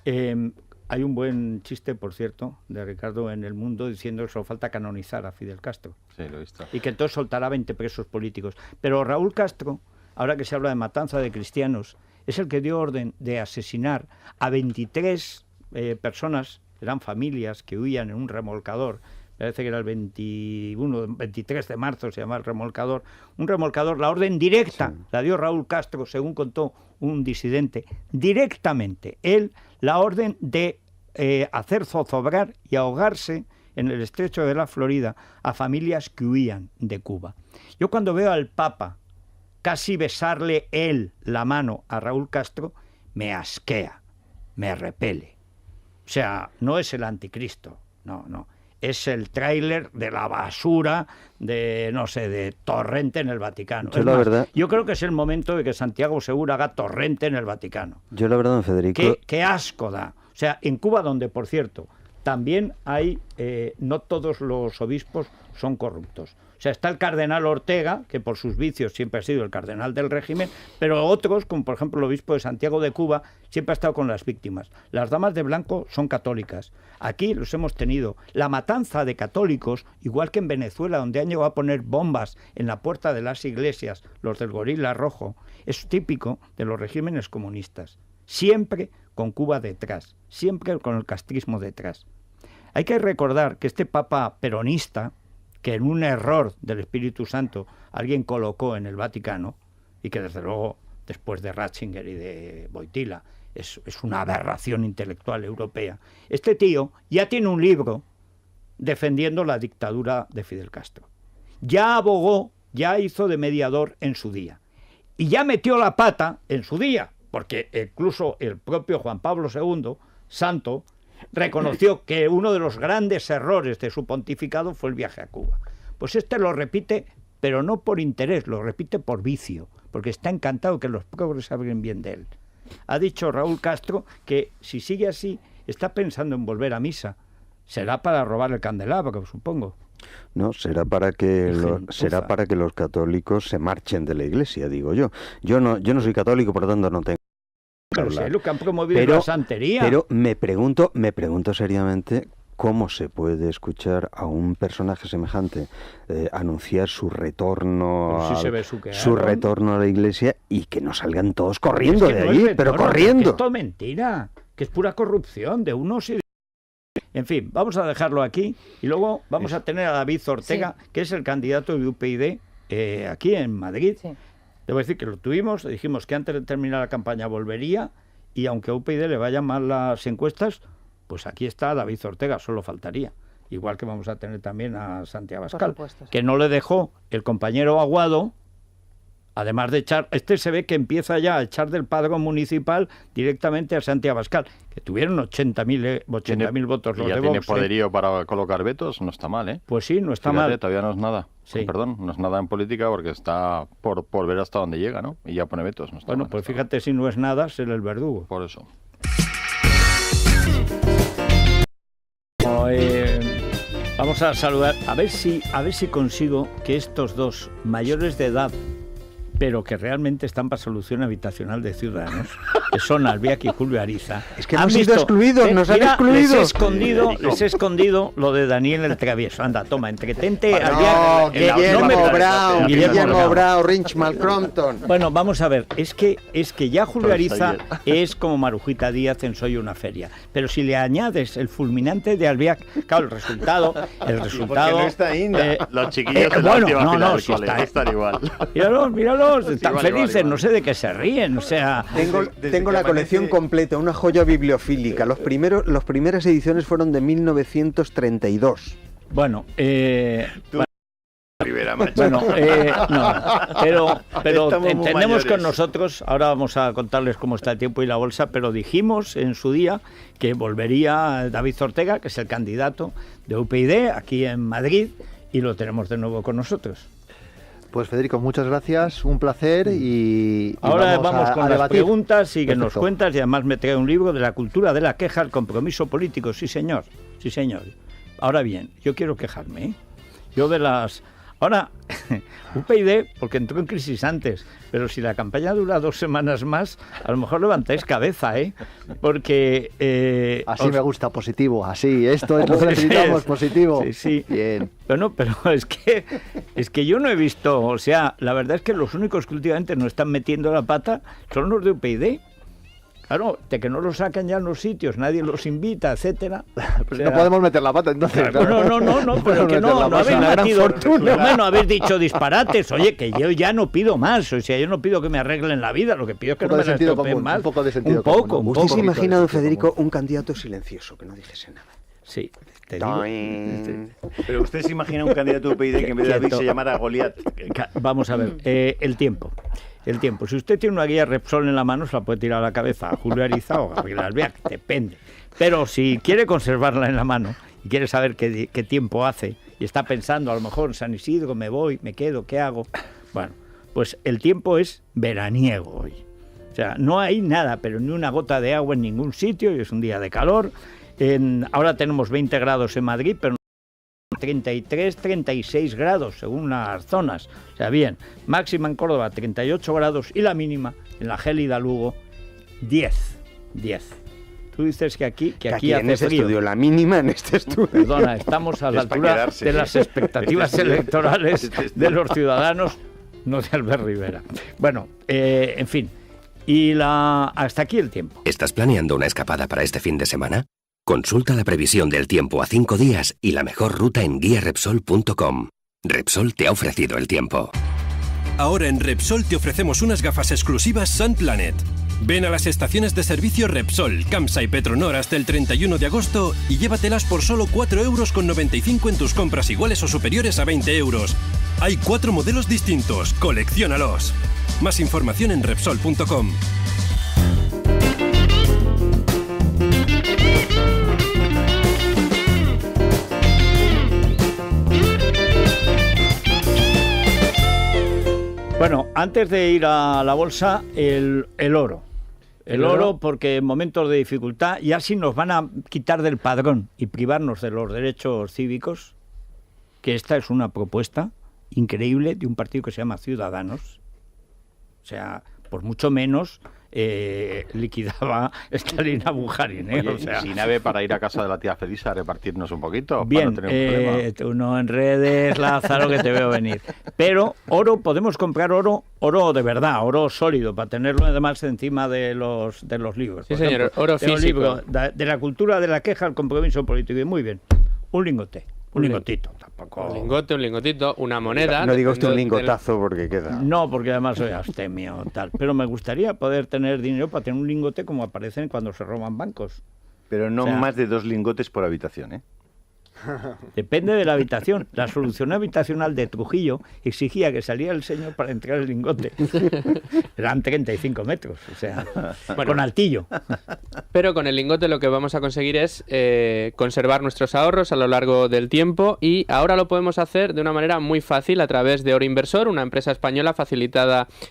Hay un buen chiste, por cierto, de Ricardo en El Mundo diciendo que solo falta canonizar a Fidel Castro. Sí, lo he visto. Y que entonces soltará 20 presos políticos. Pero Raúl Castro, ahora que se habla de matanza de cristianos, es el que dio orden de asesinar a 23 personas, eran familias que huían en un remolcador. Parece que era el 23 de marzo, se llama el remolcador. Un remolcador, la orden directa la dio Raúl Castro, según contó un disidente, directamente. Él, la orden de hacer zozobrar y ahogarse en el estrecho de la Florida a familias que huían de Cuba. Yo cuando veo al Papa casi besarle él la mano a Raúl Castro, me asquea, me repele. O sea, no es el anticristo, no. Es el tráiler de la basura de Torrente en el Vaticano. Yo creo que es el momento de que Santiago Segura haga Torrente en el Vaticano. Yo la verdad, don Federico... Qué asco da. O sea, en Cuba, donde, por cierto, también hay... no todos los obispos son corruptos. O sea, está el cardenal Ortega, que por sus vicios siempre ha sido el cardenal del régimen, pero otros, como por ejemplo el obispo de Santiago de Cuba, siempre ha estado con las víctimas. Las damas de blanco son católicas. Aquí los hemos tenido. La matanza de católicos, igual que en Venezuela, donde han llegado a poner bombas en la puerta de las iglesias, los del gorila rojo, es típico de los regímenes comunistas. Siempre con Cuba detrás, siempre con el castrismo detrás. Hay que recordar que este papa peronista, que en un error del Espíritu Santo alguien colocó en el Vaticano, y que desde luego después de Ratzinger y de Wojtyla es una aberración intelectual europea. Este tío ya tiene un libro defendiendo la dictadura de Fidel Castro. Ya abogó, ya hizo de mediador en su día. Y ya metió la pata en su día, porque incluso el propio Juan Pablo II, santo, reconoció que uno de los grandes errores de su pontificado fue el viaje a Cuba. Pues este lo repite, pero no por interés, lo repite por vicio, porque está encantado que los progres hablen bien de él. Ha dicho Raúl Castro que si sigue así, está pensando en volver a misa. Será para robar el candelabro, supongo. No, será para que los católicos se marchen de la Iglesia, digo yo. Yo no soy católico, por lo tanto no tengo. Pero si es lo que han promovido la santería. Pero me pregunto seriamente cómo se puede escuchar a un personaje semejante anunciar su retorno a la Iglesia y que no salgan todos corriendo de allí, pero corriendo. Es todo mentira, que es pura corrupción de unos y de... En fin, vamos a dejarlo aquí y luego vamos a tener a David Ortega, que es el candidato de UPyD aquí en Madrid. Sí. Debo decir que lo tuvimos, dijimos que antes de terminar la campaña volvería, y aunque a UPyD le vayan mal las encuestas, pues aquí está David Ortega, solo faltaría. Igual que vamos a tener también a Santi Abascal, que no le dejó el compañero Aguado, además de echar, se ve que empieza ya a echar del padrón municipal directamente a Santi Abascal, que tuvieron 80.000 votos los de Vox. ¿Tiene poderío para colocar vetos? No está mal, ¿eh? Pues sí, no está mal. Todavía no es nada. Sí. Perdón, no es nada en política porque está por ver hasta dónde llega, ¿no? Y ya pone vetos. No está bueno, mal, pues fíjate, si no es nada, ser el verdugo. Por eso. Vamos a saludar, a ver si consigo que estos dos mayores de edad, pero que realmente están para solución habitacional de Ciudadanos, que son Albiac y Julio Ariza. Es que hemos sido excluidos, nos han excluido. Les he escondido lo de Daniel el Travieso. Anda, toma, entretente, Albiac. Guillermo Bravo, Richmal Crompton. Bueno, vamos a ver, es que ya Julio Ariza es como Marujita Díaz en Soy una feria. Pero si le añades el fulminante de Albiac, claro, el resultado... no está Inda. Los chiquillos de la última fila del cole están igual. Míralo. Están felices, no sé de qué se ríen, o sea... Tengo la colección completa, una joya bibliofílica. Las primeras ediciones fueron de 1932. Bueno, Rivera, macho. Bueno, no, pero entendemos con nosotros, ahora vamos a contarles cómo está el tiempo y la bolsa, pero dijimos en su día que volvería David Ortega, que es el candidato de UPyD aquí en Madrid, y lo tenemos de nuevo con nosotros. Pues Federico, muchas gracias, un placer y ahora vamos con las preguntas y que nos cuentas, y además me trae un libro de la cultura de la queja al compromiso político, sí señor. Ahora bien, yo quiero quejarme, ¿eh? Ahora, UPyD, porque entró en crisis antes, pero si la campaña dura 2 semanas más, a lo mejor levantáis cabeza, ¿eh? Porque... así me gusta, positivo, así, esto es lo que necesitamos, positivo. Sí. Bien. Bueno, pero es que yo no he visto, o sea, la verdad es que los únicos que últimamente nos están metiendo la pata son los de UPyD. Claro, de que no los sacan ya en los sitios, nadie los invita, etcétera. O sea, no podemos meter la pata, entonces. Claro, no, pero que no habéis metido. Bueno, habéis dicho disparates. Oye, que yo ya no pido más. O sea, yo no pido que me arreglen la vida, lo que pido es que no me la estropeen más. Un poco de sentido común. ¿Usted se imagina, don Federico, un candidato silencioso, que no dijese nada? Sí, te digo. Pero usted se imagina un candidato de UPyD que en vez de David se llamara Goliat. Vamos a ver, el tiempo. Si usted tiene una guía Repsol en la mano, se la puede tirar a la cabeza a Julio Ariza o a Gabriel Albiac, depende. Pero si quiere conservarla en la mano y quiere saber qué tiempo hace y está pensando, a lo mejor en San Isidro, me voy, me quedo, ¿qué hago? Bueno, pues el tiempo es veraniego hoy. O sea, no hay nada, pero ni una gota de agua en ningún sitio, y es un día de calor. Ahora tenemos 20 grados en Madrid, pero 33, 36 grados según las zonas. O sea, bien, máxima en Córdoba 38 grados y la mínima en la gélida Lugo 10. Tú dices que aquí hace en este frío. Estudio, la mínima en este estudio. Perdona, estamos a la altura de las expectativas electorales de los ciudadanos, no de Albert Rivera. Bueno, en fin, hasta aquí el tiempo. ¿Estás planeando una escapada para este fin de semana? Consulta la previsión del tiempo a 5 días y la mejor ruta en guiarepsol.com. Repsol te ha ofrecido el tiempo. Ahora en Repsol te ofrecemos unas gafas exclusivas Sun Planet. Ven a las estaciones de servicio Repsol, Camsa y Petronor hasta el 31 de agosto y llévatelas por solo 4,95 € en tus compras iguales o superiores a 20 €. Hay 4 modelos distintos, colecciónalos. Más información en Repsol.com. Bueno, antes de ir a la bolsa, el oro. El oro, porque en momentos de dificultad ya si nos van a quitar del padrón y privarnos de los derechos cívicos, que esta es una propuesta increíble de un partido que se llama Ciudadanos. O sea, por mucho menos liquidaba Stalin a Bukharin. Oye, o sea, sin nave para ir a casa de la tía Felisa a repartirnos un poquito. Bien, para no tener un problema. tú no enredes, Lázaro, que te veo venir. Pero oro, podemos comprar oro de verdad, oro sólido, para tenerlo además encima de los libros. Sí, señor, oro físico. Libro, de la cultura de la queja al compromiso político. Y muy bien, un lingote. Un lingotito, tampoco. Un lingote, un lingotito, una moneda. No diga usted un lingotazo porque queda. No, porque además soy abstemio, tal. Pero me gustaría poder tener dinero para tener un lingote como aparecen cuando se roban bancos. Pero no más de 2 lingotes por habitación, ¿eh? Depende de la habitación. La solución habitacional de Trujillo exigía que saliera el señor para entrar el lingote. Eran 35 metros, o sea, bueno, con altillo. Pero con el lingote lo que vamos a conseguir es conservar nuestros ahorros a lo largo del tiempo, y ahora lo podemos hacer de una manera muy fácil a través de Oro Inversor, una empresa española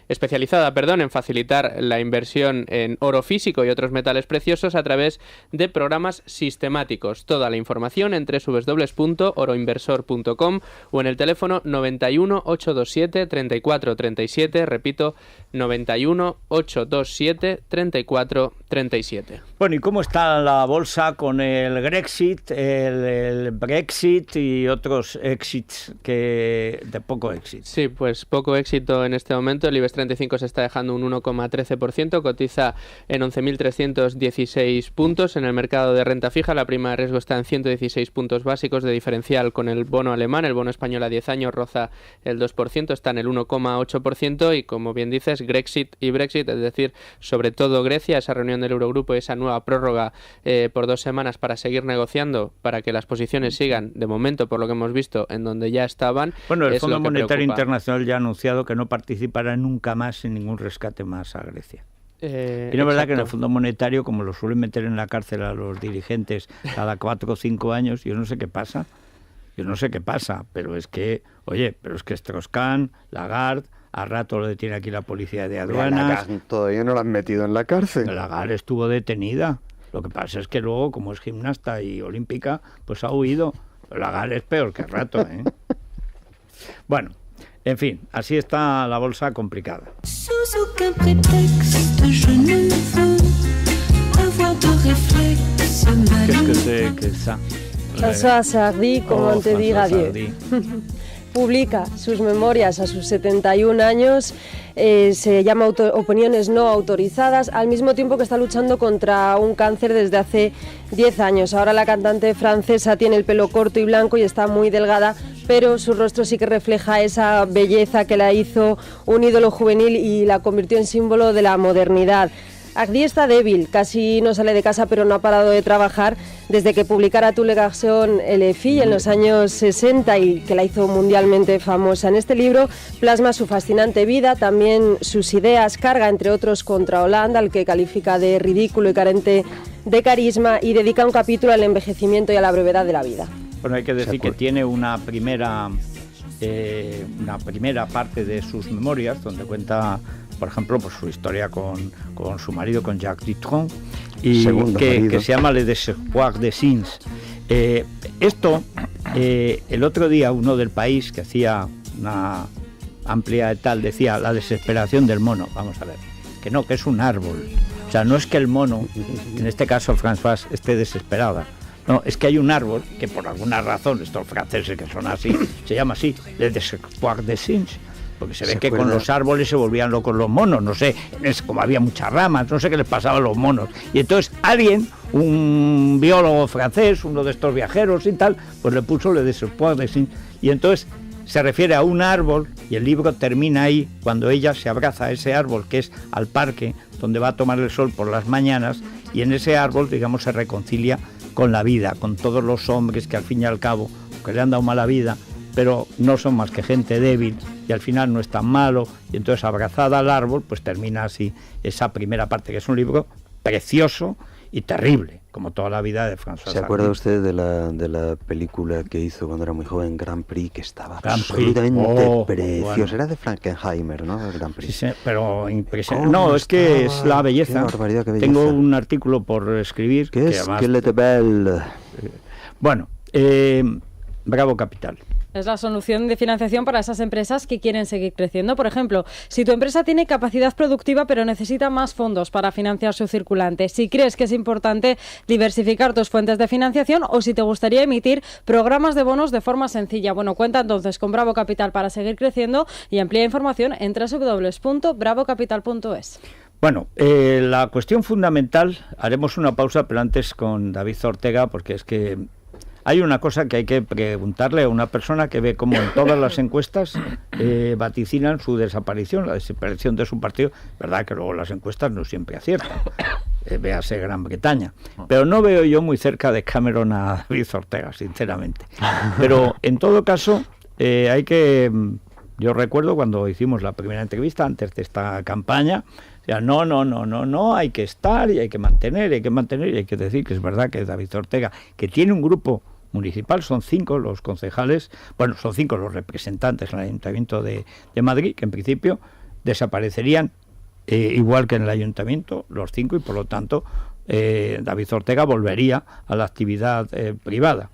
especializada en facilitar la inversión en oro físico y otros metales preciosos a través de programas sistemáticos. Toda la información en www.oroinversor.com o en el teléfono 91 827 34 37, repito, 91 827 34 37. Bueno, ¿y cómo está la bolsa con el Grexit, el Brexit y otros exits de poco éxito? Sí, pues poco éxito en este momento. El IBEX 35 se está dejando un 1,13%, cotiza en 11.316 puntos. En el mercado de renta fija la prima de riesgo está en 116 puntos básicos de diferencial con el bono alemán. El bono español a 10 años roza el 2%, está en el 1,8%, y como bien dices, Grexit y Brexit, es decir, sobre todo Grecia, esa reunión del Eurogrupo y esa nueva prórroga por 2 semanas para seguir negociando, para que las posiciones sigan, de momento, por lo que hemos visto, en donde ya estaban. Bueno, el Fondo Monetario Internacional ya ha anunciado que no participará nunca más en ningún rescate más a Grecia. Y no es verdad que en el Fondo Monetario, como lo suelen meter en la cárcel a los dirigentes cada 4 o 5 años, yo no sé qué pasa, pero es que, Strauss-Kahn, Lagarde, a rato lo detiene aquí la policía de aduanas. Todavía no la han metido en la cárcel. Lagarde estuvo detenida. Lo que pasa es que luego, como es gimnasta y olímpica, pues ha huido. Lagarde es peor que a rato, ¿eh? Bueno, en fin, así está la bolsa complicada. François Sardy, como te diga Dios. Publica sus memorias a sus 71 años, se llama Opiniones no autorizadas, al mismo tiempo que está luchando contra un cáncer desde hace 10 años. Ahora la cantante francesa tiene el pelo corto y blanco y está muy delgada, pero su rostro sí que refleja esa belleza que la hizo un ídolo juvenil y la convirtió en símbolo de la modernidad. Agdi está débil, casi no sale de casa, pero no ha parado de trabajar desde que publicara Tous les garçons et les filles en los años 60 y que la hizo mundialmente famosa. En este libro plasma su fascinante vida, también sus ideas, carga entre otros contra Hollande, al que califica de ridículo y carente de carisma, y dedica un capítulo al envejecimiento y a la brevedad de la vida. Bueno, hay que decir que tiene una primera parte de sus memorias donde cuenta, por ejemplo, pues su historia con su marido, con Jacques Dutronc, y que se llama Le Désespoir des Signes. El otro día uno del País, que hacía una amplia tal, decía la desesperación del mono. Vamos a ver, que no, que es un árbol. O sea, no es que el mono, en este caso François, esté desesperada. No, es que hay un árbol que por alguna razón, estos franceses que son así, se llama así, Le Désespoir des Signes. Porque se ve que con los árboles se volvían locos los monos, no sé, como había muchas ramas, no sé qué les pasaba a los monos. Y entonces alguien, un biólogo francés, uno de estos viajeros y tal, pues le puso Le Désespoir des Signes. Y entonces se refiere a un árbol Y el libro termina ahí, cuando ella se abraza a ese árbol, que es al parque, donde va a tomar el sol por las mañanas, y en ese árbol, digamos, se reconcilia con la vida, con todos los hombres que al fin y al cabo, que le han dado mala vida, pero no son más que gente débil, y al final no es tan malo, y entonces abrazada al árbol, pues termina así esa primera parte, que es un libro precioso y terrible, como toda la vida de François Sardy. ¿Se acuerda usted de la película que hizo cuando era muy joven, Grand Prix, que estaba absolutamente preciosa? Bueno. Era de Frankenheimer, ¿no? El Grand Prix. Sí, pero impresionante. No, es que es la belleza. Qué belleza. Tengo un artículo por escribir. ¿Qué es? Además... Bueno, Bravo Capital. Es la solución de financiación para esas empresas que quieren seguir creciendo. Por ejemplo, si tu empresa tiene capacidad productiva pero necesita más fondos para financiar su circulante, si crees que es importante diversificar tus fuentes de financiación o si te gustaría emitir programas de bonos de forma sencilla. Bueno, cuenta entonces con Bravo Capital para seguir creciendo y amplía información en www.bravocapital.es. Bueno, la cuestión fundamental, haremos una pausa, pero antes con David Ortega, porque es que hay una cosa que hay que preguntarle a una persona que ve como en todas las encuestas vaticinan su desaparición, la desaparición de su partido. Verdad que luego las encuestas no siempre aciertan, véase Gran Bretaña. Pero no veo yo muy cerca de Cameron a David Ortega, sinceramente. Pero en todo caso, hay que... Yo recuerdo cuando hicimos la primera entrevista antes de esta campaña, no, hay que estar y hay que mantener, y hay que decir que es verdad que David Ortega, que tiene un grupo municipal, son 5 los concejales, bueno, son 5 los representantes en el Ayuntamiento de Madrid, que en principio desaparecerían igual que en el Ayuntamiento, los 5, y por lo tanto David Ortega volvería a la actividad privada.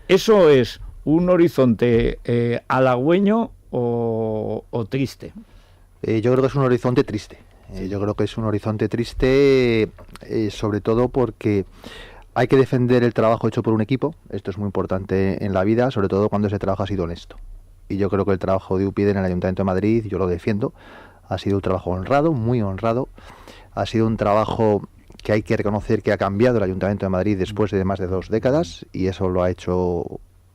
¿Eso es un horizonte halagüeño o triste? Yo creo que es un horizonte triste. Sobre todo porque hay que defender el trabajo hecho por un equipo. Esto es muy importante en la vida, sobre todo cuando ese trabajo ha sido honesto. Y yo creo que el trabajo de UPyD en el Ayuntamiento de Madrid, yo lo defiendo, ha sido un trabajo honrado, muy honrado. Ha sido un trabajo que hay que reconocer que ha cambiado el Ayuntamiento de Madrid después de más de 2 décadas, y eso lo ha hecho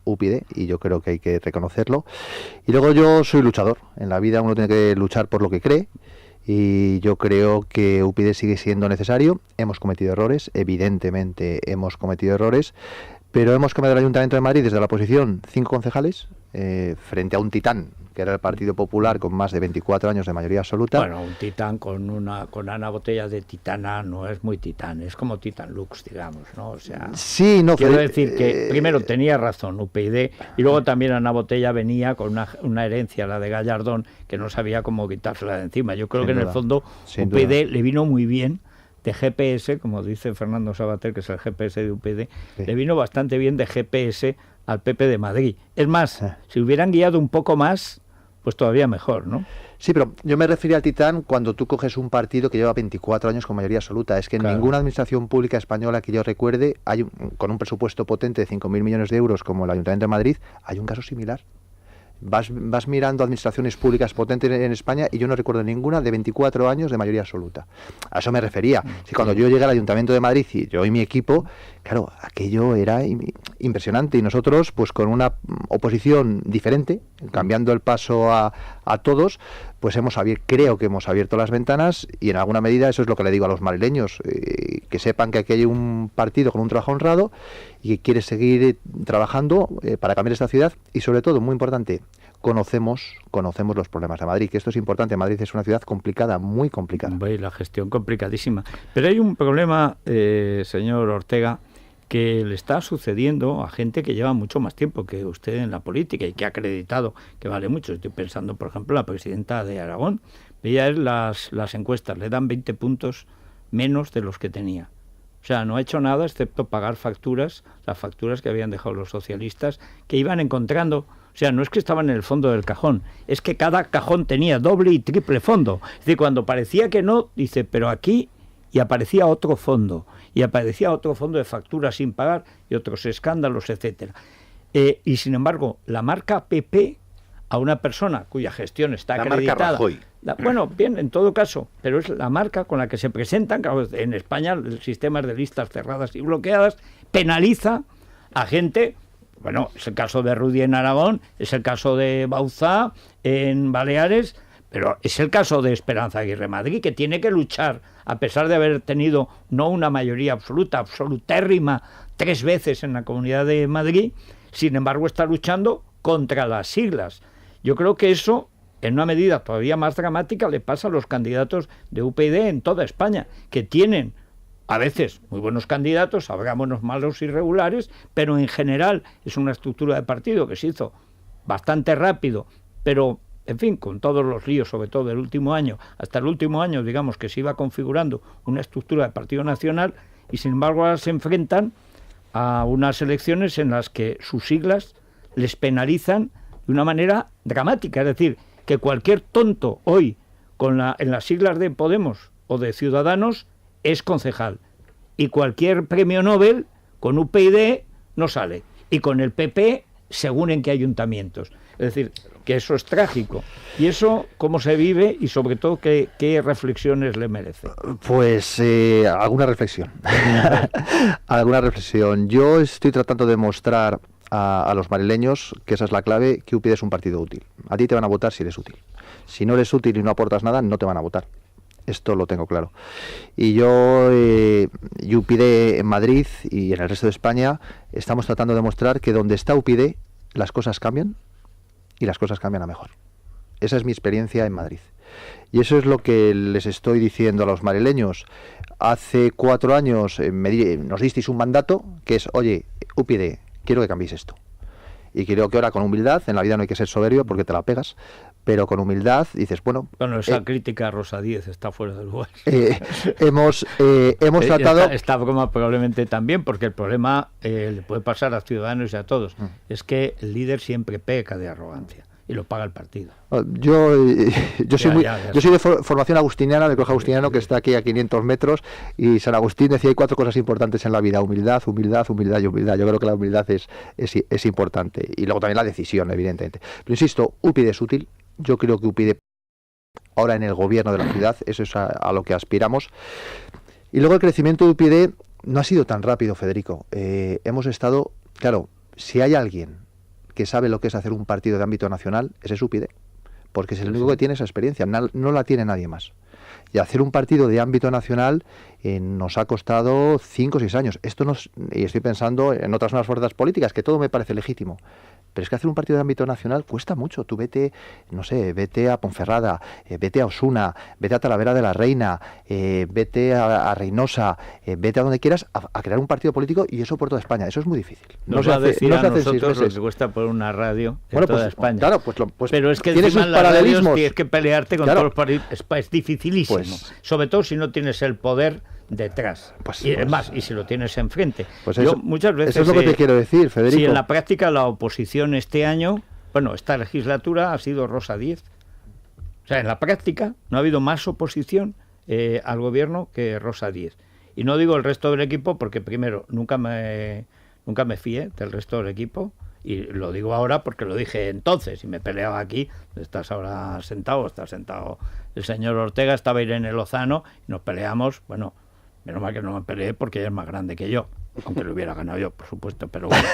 UPyD, y yo creo que hay que reconocerlo. Y luego yo soy luchador. En la vida uno tiene que luchar por lo que cree, y yo creo que UPyD sigue siendo necesario. Hemos cometido errores, evidentemente hemos cometido errores, pero hemos cambiado el Ayuntamiento de Madrid desde la oposición 5 concejales frente a un titán que era el Partido Popular con más de 24 años de mayoría absoluta. Bueno, un titán con Ana Botella de Titana no es muy titán, es como Titan Lux, digamos, ¿no? O sea, sí, no, quiero decir que primero tenía razón UPyD, y luego también Ana Botella venía con una herencia, la de Gallardón, que no sabía cómo quitársela de encima. Yo creo que en el fondo UPyD le vino muy bien de GPS, como dice Fernando Sabater, que es el GPS de UPyD, le vino bastante bien de GPS al PP de Madrid. Es más, si hubieran guiado un poco más, pues todavía mejor, ¿no? Sí, pero yo me refería al titán cuando tú coges un partido que lleva 24 años con mayoría absoluta. Es que en ninguna administración pública española que yo recuerde, con un presupuesto potente de 5.000 millones de euros como el Ayuntamiento de Madrid, hay un caso similar. Vas mirando administraciones públicas potentes en España y yo no recuerdo ninguna de 24 años de mayoría absoluta. A eso me refería. Si cuando yo llegué al Ayuntamiento de Madrid y yo y mi equipo, claro, aquello era impresionante, y nosotros pues con una oposición diferente, cambiando el paso a todos, pues creo que hemos abierto las ventanas, y en alguna medida eso es lo que le digo a los madrileños, que sepan que aquí hay un partido con un trabajo honrado y que quiere seguir trabajando para cambiar esta ciudad, y sobre todo, muy importante, conocemos los problemas de Madrid, que esto es importante. Madrid es una ciudad complicada, muy complicada. La gestión complicadísima. Pero hay un problema, señor Ortega, que le está sucediendo a gente que lleva mucho más tiempo que usted en la política y que ha acreditado que vale mucho. Estoy pensando, por ejemplo, en la presidenta de Aragón. Veía las encuestas, le dan 20 puntos menos de los que tenía. O sea, no ha hecho nada excepto pagar facturas, las facturas que habían dejado los socialistas, que iban encontrando. O sea, no es que estaban en el fondo del cajón, es que cada cajón tenía doble y triple fondo. Es decir, cuando parecía que no, dice, pero aquí, y aparecía otro fondo, de facturas sin pagar y otros escándalos, etcétera. Y sin embargo, la marca PP, a una persona cuya gestión está acreditada... La marca Rajoy. Bueno, bien, en todo caso, pero es la marca con la que se presentan. Claro, en España el sistema de listas cerradas y bloqueadas penaliza a gente Bueno, es el caso de Rudy en Aragón, es el caso de Bauzá en Baleares, pero es el caso de Esperanza Aguirre Madrid, que tiene que luchar, a pesar de haber tenido no una mayoría absoluta, absolutérrima, 3 veces en la Comunidad de Madrid, sin embargo está luchando contra las siglas. Yo creo que eso, en una medida todavía más dramática, le pasa a los candidatos de UPyD en toda España, que tienen a veces muy buenos candidatos, habrá unos malos irregulares, pero en general es una estructura de partido que se hizo bastante rápido, pero en fin, con todos los líos, sobre todo del último año, hasta el último año, digamos que se iba configurando una estructura de partido nacional, y sin embargo ahora se enfrentan a unas elecciones en las que sus siglas les penalizan de una manera dramática. Es decir, que cualquier tonto hoy en las siglas de Podemos o de Ciudadanos es concejal, y cualquier premio Nobel con UPyD no sale, y con el PP según en qué ayuntamientos. Es decir, que eso es trágico. ¿Y eso cómo se vive y sobre todo qué reflexiones le merece? Pues alguna reflexión. Alguna reflexión. Yo estoy tratando de mostrar a los madrileños que esa es la clave, que UPyD es un partido útil. A ti te van a votar si eres útil. Si no eres útil y no aportas nada, no te van a votar. Esto lo tengo claro. Y yo, UPyD en Madrid y en el resto de España, estamos tratando de mostrar que donde está UPyD, las cosas cambian y las cosas cambian a mejor. Esa es mi experiencia en Madrid. Y eso es lo que les estoy diciendo a los madrileños. Hace 4 años nos disteis un mandato que es, oye, UPyD, quiero que cambiéis esto. Y creo que ahora con humildad, en la vida no hay que ser soberbio porque te la pegas, pero con humildad dices, bueno... Bueno, esa crítica a Rosa Díez está fuera del lugar. Hemos tratado... Esta broma probablemente también, porque el problema le puede pasar a Ciudadanos y a todos, es que el líder siempre peca de arrogancia y lo paga el partido. Yo soy de formación agustiniana, del colegio agustiniano que está aquí a 500 metros, y San Agustín decía hay 4 cosas importantes en la vida: humildad, humildad, humildad y humildad. Yo creo que la humildad es importante, y luego también la decisión, evidentemente. Pero insisto, UPyD es útil. Yo creo que UPyD ahora en el gobierno de la ciudad, eso es a lo que aspiramos. Y luego el crecimiento de UPyD no ha sido tan rápido, Federico. Hemos estado, claro, si hay alguien que sabe lo que es hacer un partido de ámbito nacional, ese es UPyD, porque es el único que tiene esa experiencia, no la tiene nadie más. Y hacer un partido de ámbito nacional nos ha costado 5 o 6 años. Y estoy pensando en otras nuevas fuerzas políticas, que todo me parece legítimo. Pero es que hacer un partido de ámbito nacional cuesta mucho. Tú vete a Ponferrada, vete a Osuna, vete a Talavera de la Reina, vete a Reynosa, vete a donde quieras a crear un partido político, y eso por toda España. Eso es muy difícil. Nos va a decir a nosotros lo que cuesta por una radio en toda España. Claro, pero es que encima en las radios tienes que pelearte con todos los partidos. Es dificilísimo. Sobre todo si no tienes el poder detrás. Y si lo tienes enfrente. Muchas veces, eso es lo que te quiero decir, Federico. Si en la práctica la oposición este año, esta legislatura ha sido Rosa Díez. O sea, en la práctica no ha habido más oposición al gobierno que Rosa Díez. Y no digo el resto del equipo porque, primero, nunca me fié del resto del equipo. Y lo digo ahora porque lo dije entonces y me peleaba aquí. Estás ahora sentado, está sentado el señor Ortega, estaba Irene Lozano y nos peleamos. Bueno, menos mal que no me peleé porque ella es más grande que yo, aunque lo hubiera ganado yo, por supuesto, pero bueno,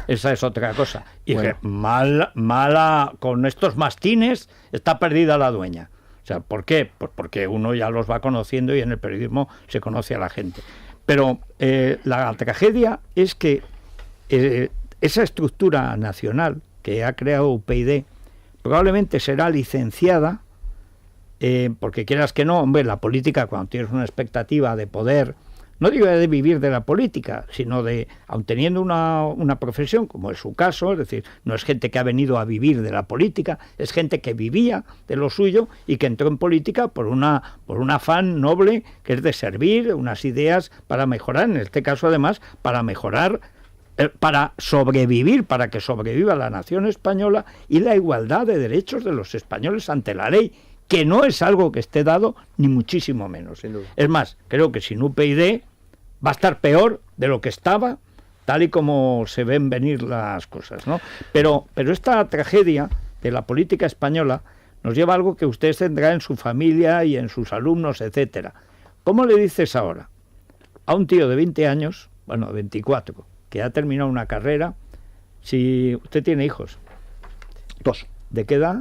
esa es otra cosa. Y que mala, con estos mastines está perdida la dueña. O sea, ¿por qué? Pues porque uno ya los va conociendo y en el periodismo se conoce a la gente. Pero la tragedia es que esa estructura nacional que ha creado UPyD probablemente será licenciada porque quieras que no, hombre, la política, cuando tienes una expectativa de poder, no digo de vivir de la política, sino de, aun teniendo una profesión, como es su caso, es decir, no es gente que ha venido a vivir de la política, es gente que vivía de lo suyo y que entró en política por un afán noble, que es de servir unas ideas para mejorar, en este caso además, para mejorar, para sobrevivir, para que sobreviva la nación española y la igualdad de derechos de los españoles ante la ley, que no es algo que esté dado, ni muchísimo menos. Sin duda. Es más, creo que sin UPyD va a estar peor de lo que estaba, tal y como se ven venir las cosas, ¿no? Pero esta tragedia de la política española nos lleva a algo que ustedes tendrán en su familia y en sus alumnos, etcétera. ¿Cómo le dices ahora a un tío de 20 años, 24, que ha terminado una carrera, Si usted tiene hijos. 2. ¿De qué edad?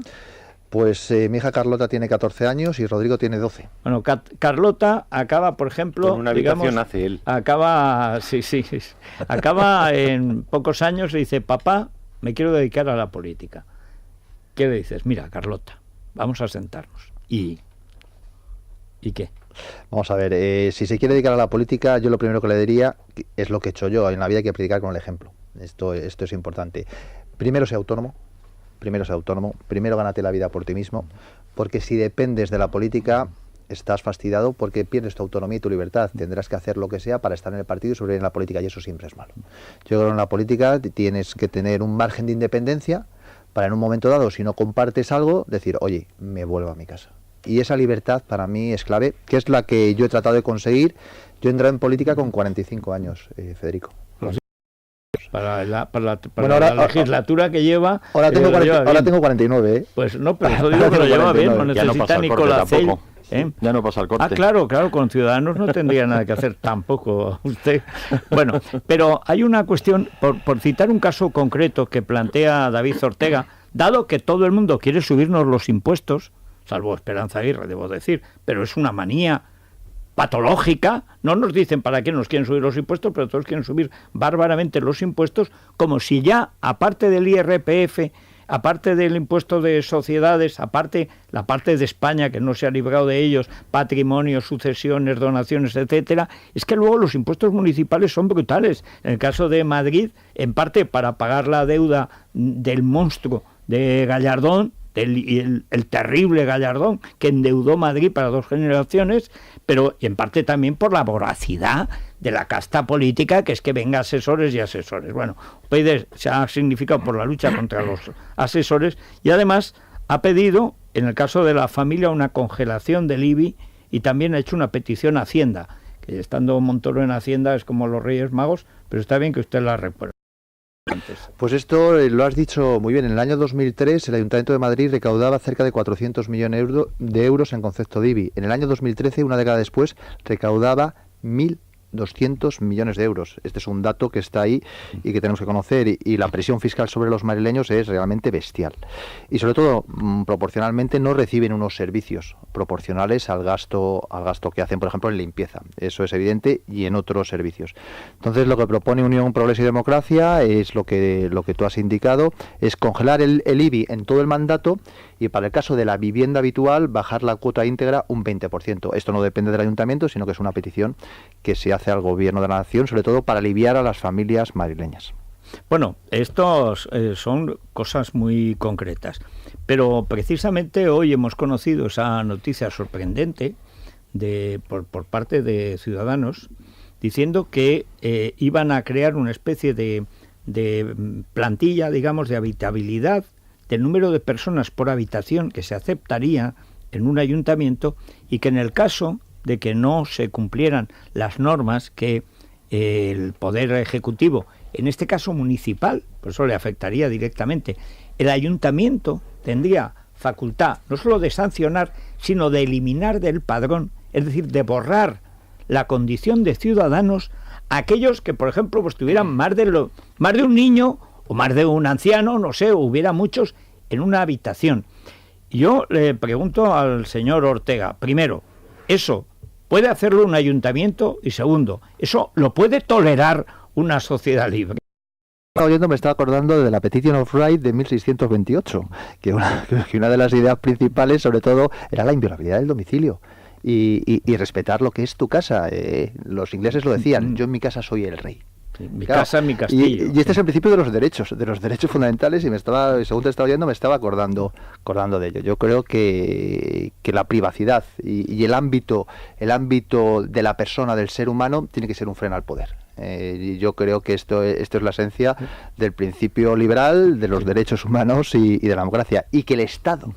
Pues mi hija Carlota tiene 14 años y Rodrigo tiene 12. Bueno, Carlota acaba, por ejemplo... Con una habitación hace él. Acaba en pocos años y dice, papá, me quiero dedicar a la política. ¿Qué le dices? Mira, Carlota, vamos a sentarnos. ¿Y qué? Vamos a ver, si se quiere dedicar a la política, yo lo primero que le diría es lo que he hecho yo. En la vida hay que predicar con el ejemplo. Esto es importante. Primero sea autónomo. Primero gánate la vida por ti mismo, porque si dependes de la política estás fastidiado porque pierdes tu autonomía y tu libertad. Tendrás que hacer lo que sea para estar en el partido y sobrevivir en la política, y eso siempre es malo. Yo creo que en la política tienes que tener un margen de independencia para en un momento dado, si no compartes algo, decir, oye, me vuelvo a mi casa. Y esa libertad para mí es clave, que es la que yo he tratado de conseguir. Yo entré en política con 45 años, Federico. Para la legislatura que lleva... Ahora tengo 49, ¿eh? Pues no, pero eso digo que lo lleva bien, no necesita Nicolás Cell. Ya no pasa el corte. Claro, con Ciudadanos no tendría nada que hacer tampoco usted. Bueno, pero hay una cuestión, por citar un caso concreto que plantea David Ortega, dado que todo el mundo quiere subirnos los impuestos, salvo Esperanza Aguirre, debo decir, pero es una manía patológica, no nos dicen para qué nos quieren subir los impuestos, pero todos quieren subir bárbaramente los impuestos, como si ya, aparte del IRPF, aparte del impuesto de sociedades, aparte la parte de España que no se ha librado de ellos, patrimonio, sucesiones, donaciones, etcétera, es que luego los impuestos municipales son brutales. En el caso de Madrid, en parte para pagar la deuda del monstruo de Gallardón, el terrible Gallardón, que endeudó Madrid para 2 generaciones, pero en parte también por la voracidad de la casta política, que es que venga asesores y asesores. Bueno, UPyD se ha significado por la lucha contra los asesores y además ha pedido, en el caso de la familia, una congelación del IBI y también ha hecho una petición a Hacienda, que estando Montoro en Hacienda es como los Reyes Magos, pero está bien que usted la recuerde. Pues esto lo has dicho muy bien. En el año 2003 el Ayuntamiento de Madrid recaudaba cerca de 400 millones de euros en concepto de IBI. En el año 2013, una década después, recaudaba 1.200 millones de euros. Este es un dato que está ahí y que tenemos que conocer, y la presión fiscal sobre los madrileños es realmente bestial. Y sobre todo, proporcionalmente no reciben unos servicios proporcionales al gasto que hacen, por ejemplo, en limpieza. Eso es evidente, y en otros servicios. Entonces, lo que propone Unión, Progreso y Democracia es lo que tú has indicado, es congelar el IBI en todo el mandato, y para el caso de la vivienda habitual, bajar la cuota íntegra un 20%. Esto no depende del ayuntamiento, sino que es una petición que se hace al Gobierno de la Nación, sobre todo para aliviar a las familias madrileñas. Bueno, estos son cosas muy concretas, pero precisamente hoy hemos conocido esa noticia sorprendente por parte de Ciudadanos, diciendo que iban a crear una especie de plantilla, digamos, de habitabilidad del número de personas por habitación que se aceptaría en un ayuntamiento, y que en el caso de que no se cumplieran las normas que el Poder Ejecutivo, en este caso municipal, por eso le afectaría directamente, el ayuntamiento tendría facultad no solo de sancionar, sino de eliminar del padrón, es decir, de borrar la condición de ciudadanos a aquellos que, por ejemplo, pues tuvieran más de un niño o más de un anciano, no sé, hubiera muchos en una habitación. Yo le pregunto al señor Ortega, primero, ¿eso puede hacerlo un ayuntamiento? Y segundo, ¿eso lo puede tolerar una sociedad libre? Me estaba acordando de la Petition of Right de 1628, que una de las ideas principales, sobre todo, era la inviolabilidad del domicilio. Y respetar lo que es tu casa. Los ingleses lo decían, yo en mi casa soy el rey. Sí, mi casa, mi castillo. Y este es el principio de los derechos fundamentales, y según te estaba oyendo, me estaba acordando de ello. Yo creo que la privacidad y el ámbito de la persona, del ser humano, tiene que ser un freno al poder. Y yo creo que esto es la esencia del principio liberal, de los derechos humanos y de la democracia. Y que el Estado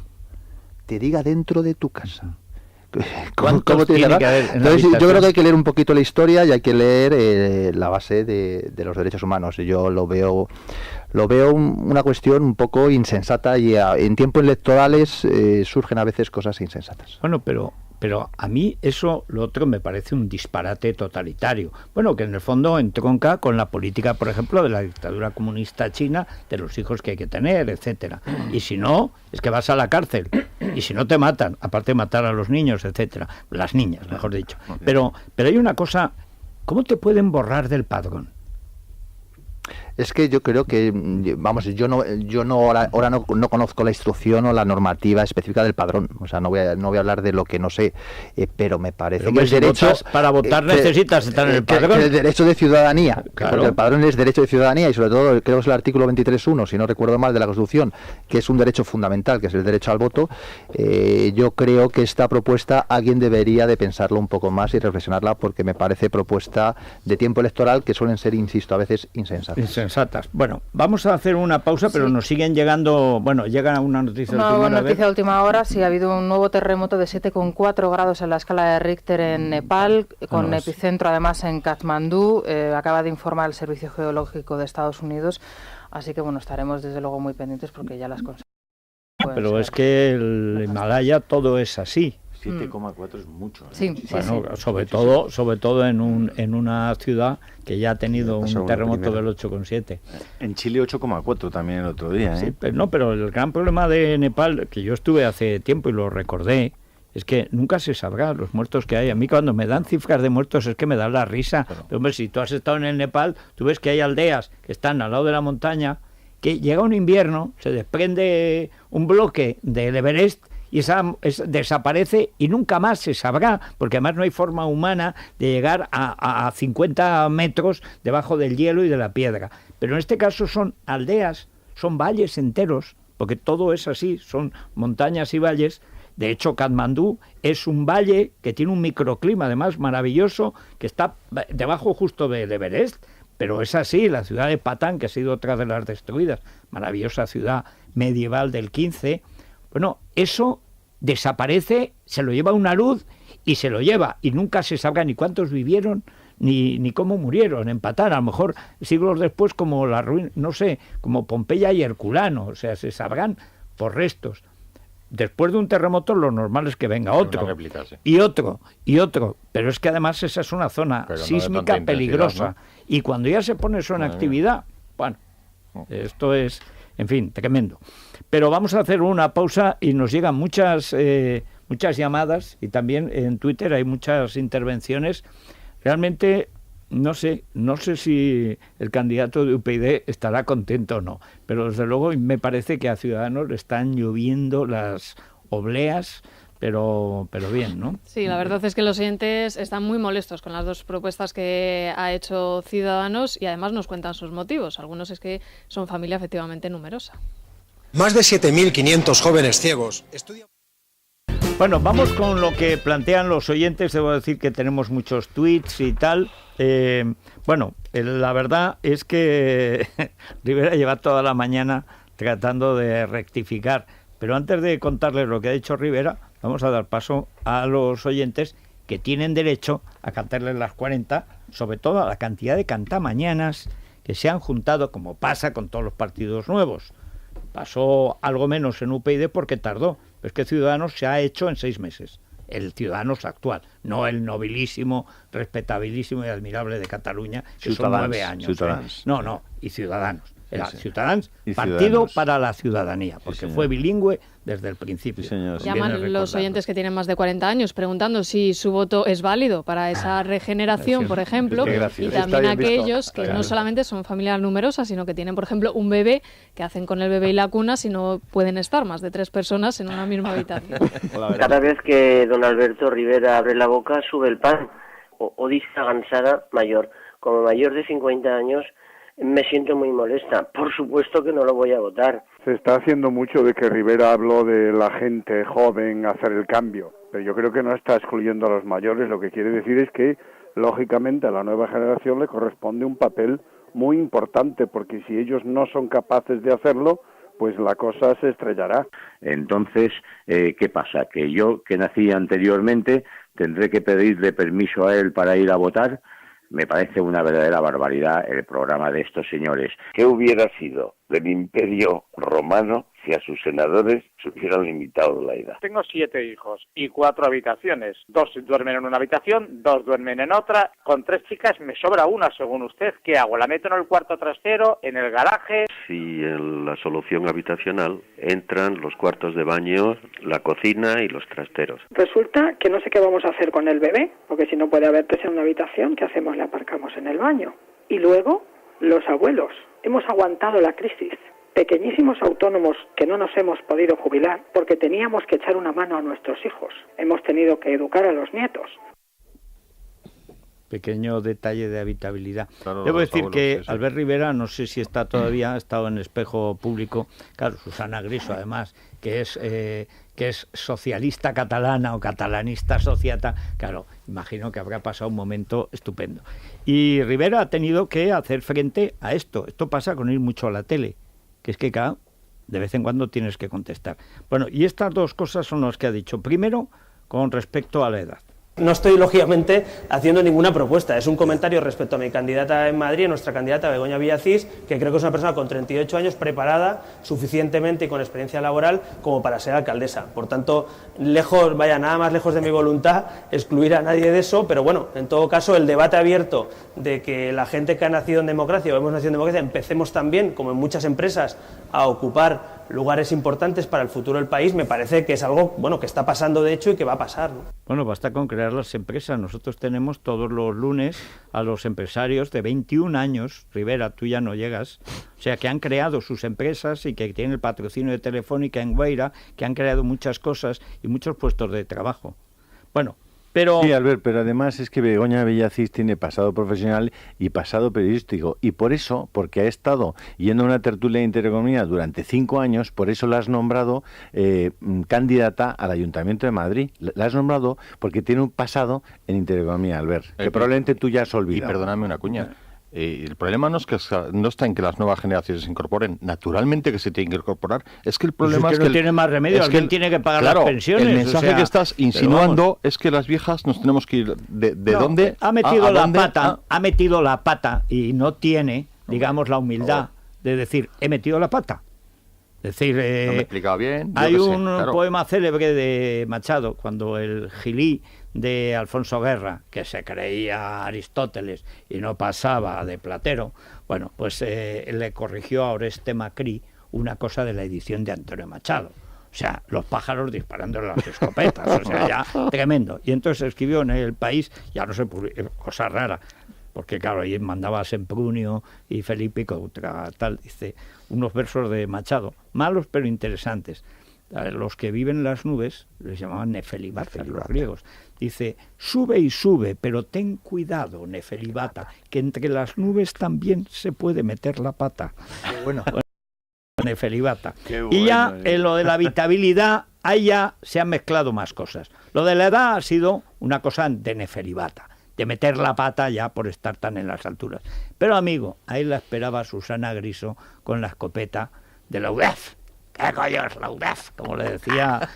te diga dentro de tu casa ¿Cómo tiene que haber? Entonces, yo creo que hay que leer un poquito la historia y hay que leer la base de los derechos humanos. Yo lo veo una cuestión un poco insensata, y en tiempos electorales surgen a veces cosas insensatas. Bueno, pero pero a mí eso, lo otro, me parece un disparate totalitario. Bueno, que en el fondo entronca con la política, por ejemplo, de la dictadura comunista china, de los hijos que hay que tener, etcétera. Y si no, es que vas a la cárcel. Y si no te matan, aparte de matar a los niños, etcétera. Las niñas, mejor dicho. Pero hay una cosa, ¿cómo te pueden borrar del padrón? Es que yo creo que, vamos, yo no ahora no conozco la instrucción o la normativa específica del padrón. O sea, no voy a hablar de lo que no sé, pero me parece que el derecho... Para votar necesitas estar en el padrón. El derecho de ciudadanía, claro. Porque el padrón es derecho de ciudadanía y sobre todo creo que es el artículo 23.1, si no recuerdo mal, de la Constitución, que es un derecho fundamental, que es el derecho al voto. Yo creo que esta propuesta alguien debería de pensarlo un poco más y reflexionarla, porque me parece propuesta de tiempo electoral que suelen ser, insisto, a veces insensatas. Bueno, vamos a hacer una pausa, pero nos siguen llegando, llega una noticia de última hora. Sí, ha habido un nuevo terremoto de 7,4 grados en la escala de Richter en Nepal, con epicentro además en Katmandú, acaba de informar el Servicio Geológico de Estados Unidos, así que estaremos desde luego muy pendientes porque ya las consecuencias. Pero es que el Himalaya todo es así. 7,4 es mucho. Sí, sobre todo en una ciudad que ya ha tenido un terremoto del 8,7. En Chile 8,4 también el otro día. Sí, pero el gran problema de Nepal, que yo estuve hace tiempo y lo recordé, es que nunca se sabrá los muertos que hay. A mí cuando me dan cifras de muertos es que me da la risa. Pero, hombre, si tú has estado en el Nepal, tú ves que hay aldeas que están al lado de la montaña, que llega un invierno, se desprende un bloque del Everest y desaparece y nunca más se sabrá, porque además no hay forma humana de llegar a 50 metros debajo del hielo y de la piedra. Pero en este caso son aldeas, son valles enteros, porque todo es así, son montañas y valles. De hecho, Katmandú es un valle que tiene un microclima además maravilloso, que está debajo justo del Everest, pero es así. La ciudad de Patán, que ha sido otra de las destruidas, maravillosa ciudad medieval del 15, eso desaparece, se lo lleva una luz y se lo lleva, y nunca se sabrá ni cuántos vivieron ni cómo murieron en Patán. A lo mejor siglos después, como la ruina, no sé, como Pompeya y Herculano, o sea, se sabrán por restos. Después de un terremoto lo normal es que venga otro y otro, pero es que además esa es una zona sísmica peligrosa, ¿no? Y cuando ya se pone eso en actividad, esto es, en fin, tremendo. Pero vamos a hacer una pausa y nos llegan muchas llamadas, y también en Twitter hay muchas intervenciones. Realmente no sé si el candidato de UPyD estará contento o no, pero desde luego me parece que a Ciudadanos le están lloviendo las obleas, pero bien, ¿no? Sí, la verdad es que los oyentes están muy molestos con las dos propuestas que ha hecho Ciudadanos, y además nos cuentan sus motivos. Algunos es que son familia efectivamente numerosa. Más de 7.500 jóvenes ciegos estudian... Bueno, vamos con lo que plantean los oyentes. Debo decir que tenemos muchos tweets y tal. La verdad es que Rivera lleva toda la mañana tratando de rectificar. Pero antes de contarles lo que ha dicho Rivera, vamos a dar paso a los oyentes que tienen derecho a cantarles las 40, sobre todo a la cantidad de cantamañanas que se han juntado, como pasa con todos los partidos nuevos. Pasó algo menos en UPyD porque tardó, pero es que Ciudadanos se ha hecho en 6 meses. El Ciudadanos actual, no el nobilísimo, respetabilísimo y admirable de Cataluña, que son 9 años. No, y Ciudadanos. Era Ciudadanos, Partido para la Ciudadanía, porque fue bilingüe desde el principio. Llaman los oyentes que tienen más de 40 años preguntando si su voto es válido para esa regeneración, por ejemplo, y también aquellos que no solamente son familias numerosas, sino que tienen, por ejemplo, un bebé, que hacen con el bebé y la cuna si no pueden estar más de 3 personas en una misma habitación. Cada vez que don Alberto Rivera abre la boca, sube el pan, o dice a Gansara mayor. Como mayor de 50 años, me siento muy molesta. Por supuesto que no lo voy a votar. Se está haciendo mucho de que Rivera habló de la gente joven hacer el cambio, pero yo creo que no está excluyendo a los mayores. Lo que quiere decir es que, lógicamente, a la nueva generación le corresponde un papel muy importante, porque si ellos no son capaces de hacerlo, pues la cosa se estrellará. Entonces, ¿qué pasa? ¿Que yo, que nací anteriormente, tendré que pedirle permiso a él para ir a votar? Me parece una verdadera barbaridad el programa de estos señores. ¿Qué hubiera sido del Imperio Romano si a sus senadores se hubieran limitado la edad. Tengo 7 hijos y 4 habitaciones. 2 duermen en una habitación, 2 duermen en otra. Con 3 chicas me sobra una, según usted. ¿Qué hago? ¿La meto en el cuarto trasero, en el garaje? Si en la solución habitacional entran los cuartos de baño, la cocina y los trasteros. Resulta que no sé qué vamos a hacer con el bebé, porque si no puede haber 3 en una habitación, ¿qué hacemos? Le aparcamos en el baño. Y luego, los abuelos. Hemos aguantado la crisis. Pequeñísimos autónomos que no nos hemos podido jubilar porque teníamos que echar una mano a nuestros hijos. Hemos tenido que educar a los nietos. Pequeño detalle de habitabilidad. Claro, debo decir que sí. Albert Rivera, no sé si está todavía, ha estado en Espejo Público. Claro, Susana Griso, además, que es socialista catalana o catalanista sociata. Claro, imagino que habrá pasado un momento estupendo. Y Rivera ha tenido que hacer frente a esto. Esto pasa con ir mucho a la tele, que es que, claro, de vez en cuando tienes que contestar. Bueno, y estas 2 cosas son las que ha dicho. Primero, con respecto a la edad. No estoy, lógicamente, haciendo ninguna propuesta. Es un comentario respecto a mi candidata en Madrid, nuestra candidata Begoña Villacís, que creo que es una persona con 38 años preparada suficientemente y con experiencia laboral como para ser alcaldesa. Por tanto, nada más lejos de mi voluntad excluir a nadie de eso, pero bueno, en todo caso, el debate abierto de que la gente que ha nacido en democracia o hemos nacido en democracia empecemos también, como en muchas empresas, a ocupar lugares importantes para el futuro del país, me parece que es algo que está pasando de hecho y que va a pasar, ¿no? Bueno, basta con crear las empresas. Nosotros tenemos todos los lunes a los empresarios de 21 años, Rivera, tú ya no llegas, o sea, que han creado sus empresas y que tienen el patrocinio de Telefónica en Guaira, que han creado muchas cosas y muchos puestos de trabajo. Bueno, pero... Sí, Albert, pero además es que Begoña Villacís tiene pasado profesional y pasado periodístico, y por eso, porque ha estado yendo a una tertulia de Intereconomía durante 5 años, por eso la has nombrado candidata al Ayuntamiento de Madrid. La has nombrado porque tiene un pasado en Intereconomía, Albert, que probablemente tú ya has olvidado. Y perdóname una cuña. El problema no está en que las nuevas generaciones se incorporen, naturalmente que se tienen que incorporar, es que el problema es que no tiene más remedio, alguien tiene que pagar las pensiones. El mensaje que estás insinuando es que las viejas nos tenemos que ir de dónde ha metido la pata, ha metido la pata y no tiene, digamos, la humildad de decir, he metido la pata. Es decir, no me he explicado bien. Hay un poema célebre de Machado, cuando el Gilí de Alfonso Guerra, que se creía Aristóteles y no pasaba de Platero, bueno, pues le corrigió a Oreste Macri una cosa de la edición de Antonio Machado. O sea, los pájaros disparando las escopetas, o sea, ya tremendo. Y entonces escribió en El País, ya no sé, cosa rara, porque claro, ahí mandaba a Semprunio y Felipe contra tal, dice, unos versos de Machado, malos pero interesantes. Los que viven en las nubes les llamaban nefelibata, los griegos. Dice, sube y sube, pero ten cuidado, nefelibata, que entre las nubes también se puede meter la pata. Qué bueno. Nefelibata. Y ya en lo de la habitabilidad, ahí ya se han mezclado más cosas. Lo de la edad ha sido una cosa de nefelibata, de meter la pata ya por estar tan en las alturas. Pero amigo, ahí la esperaba Susana Griso con la escopeta de la UDEF. ¿Qué coño es la UDEF? Como le decía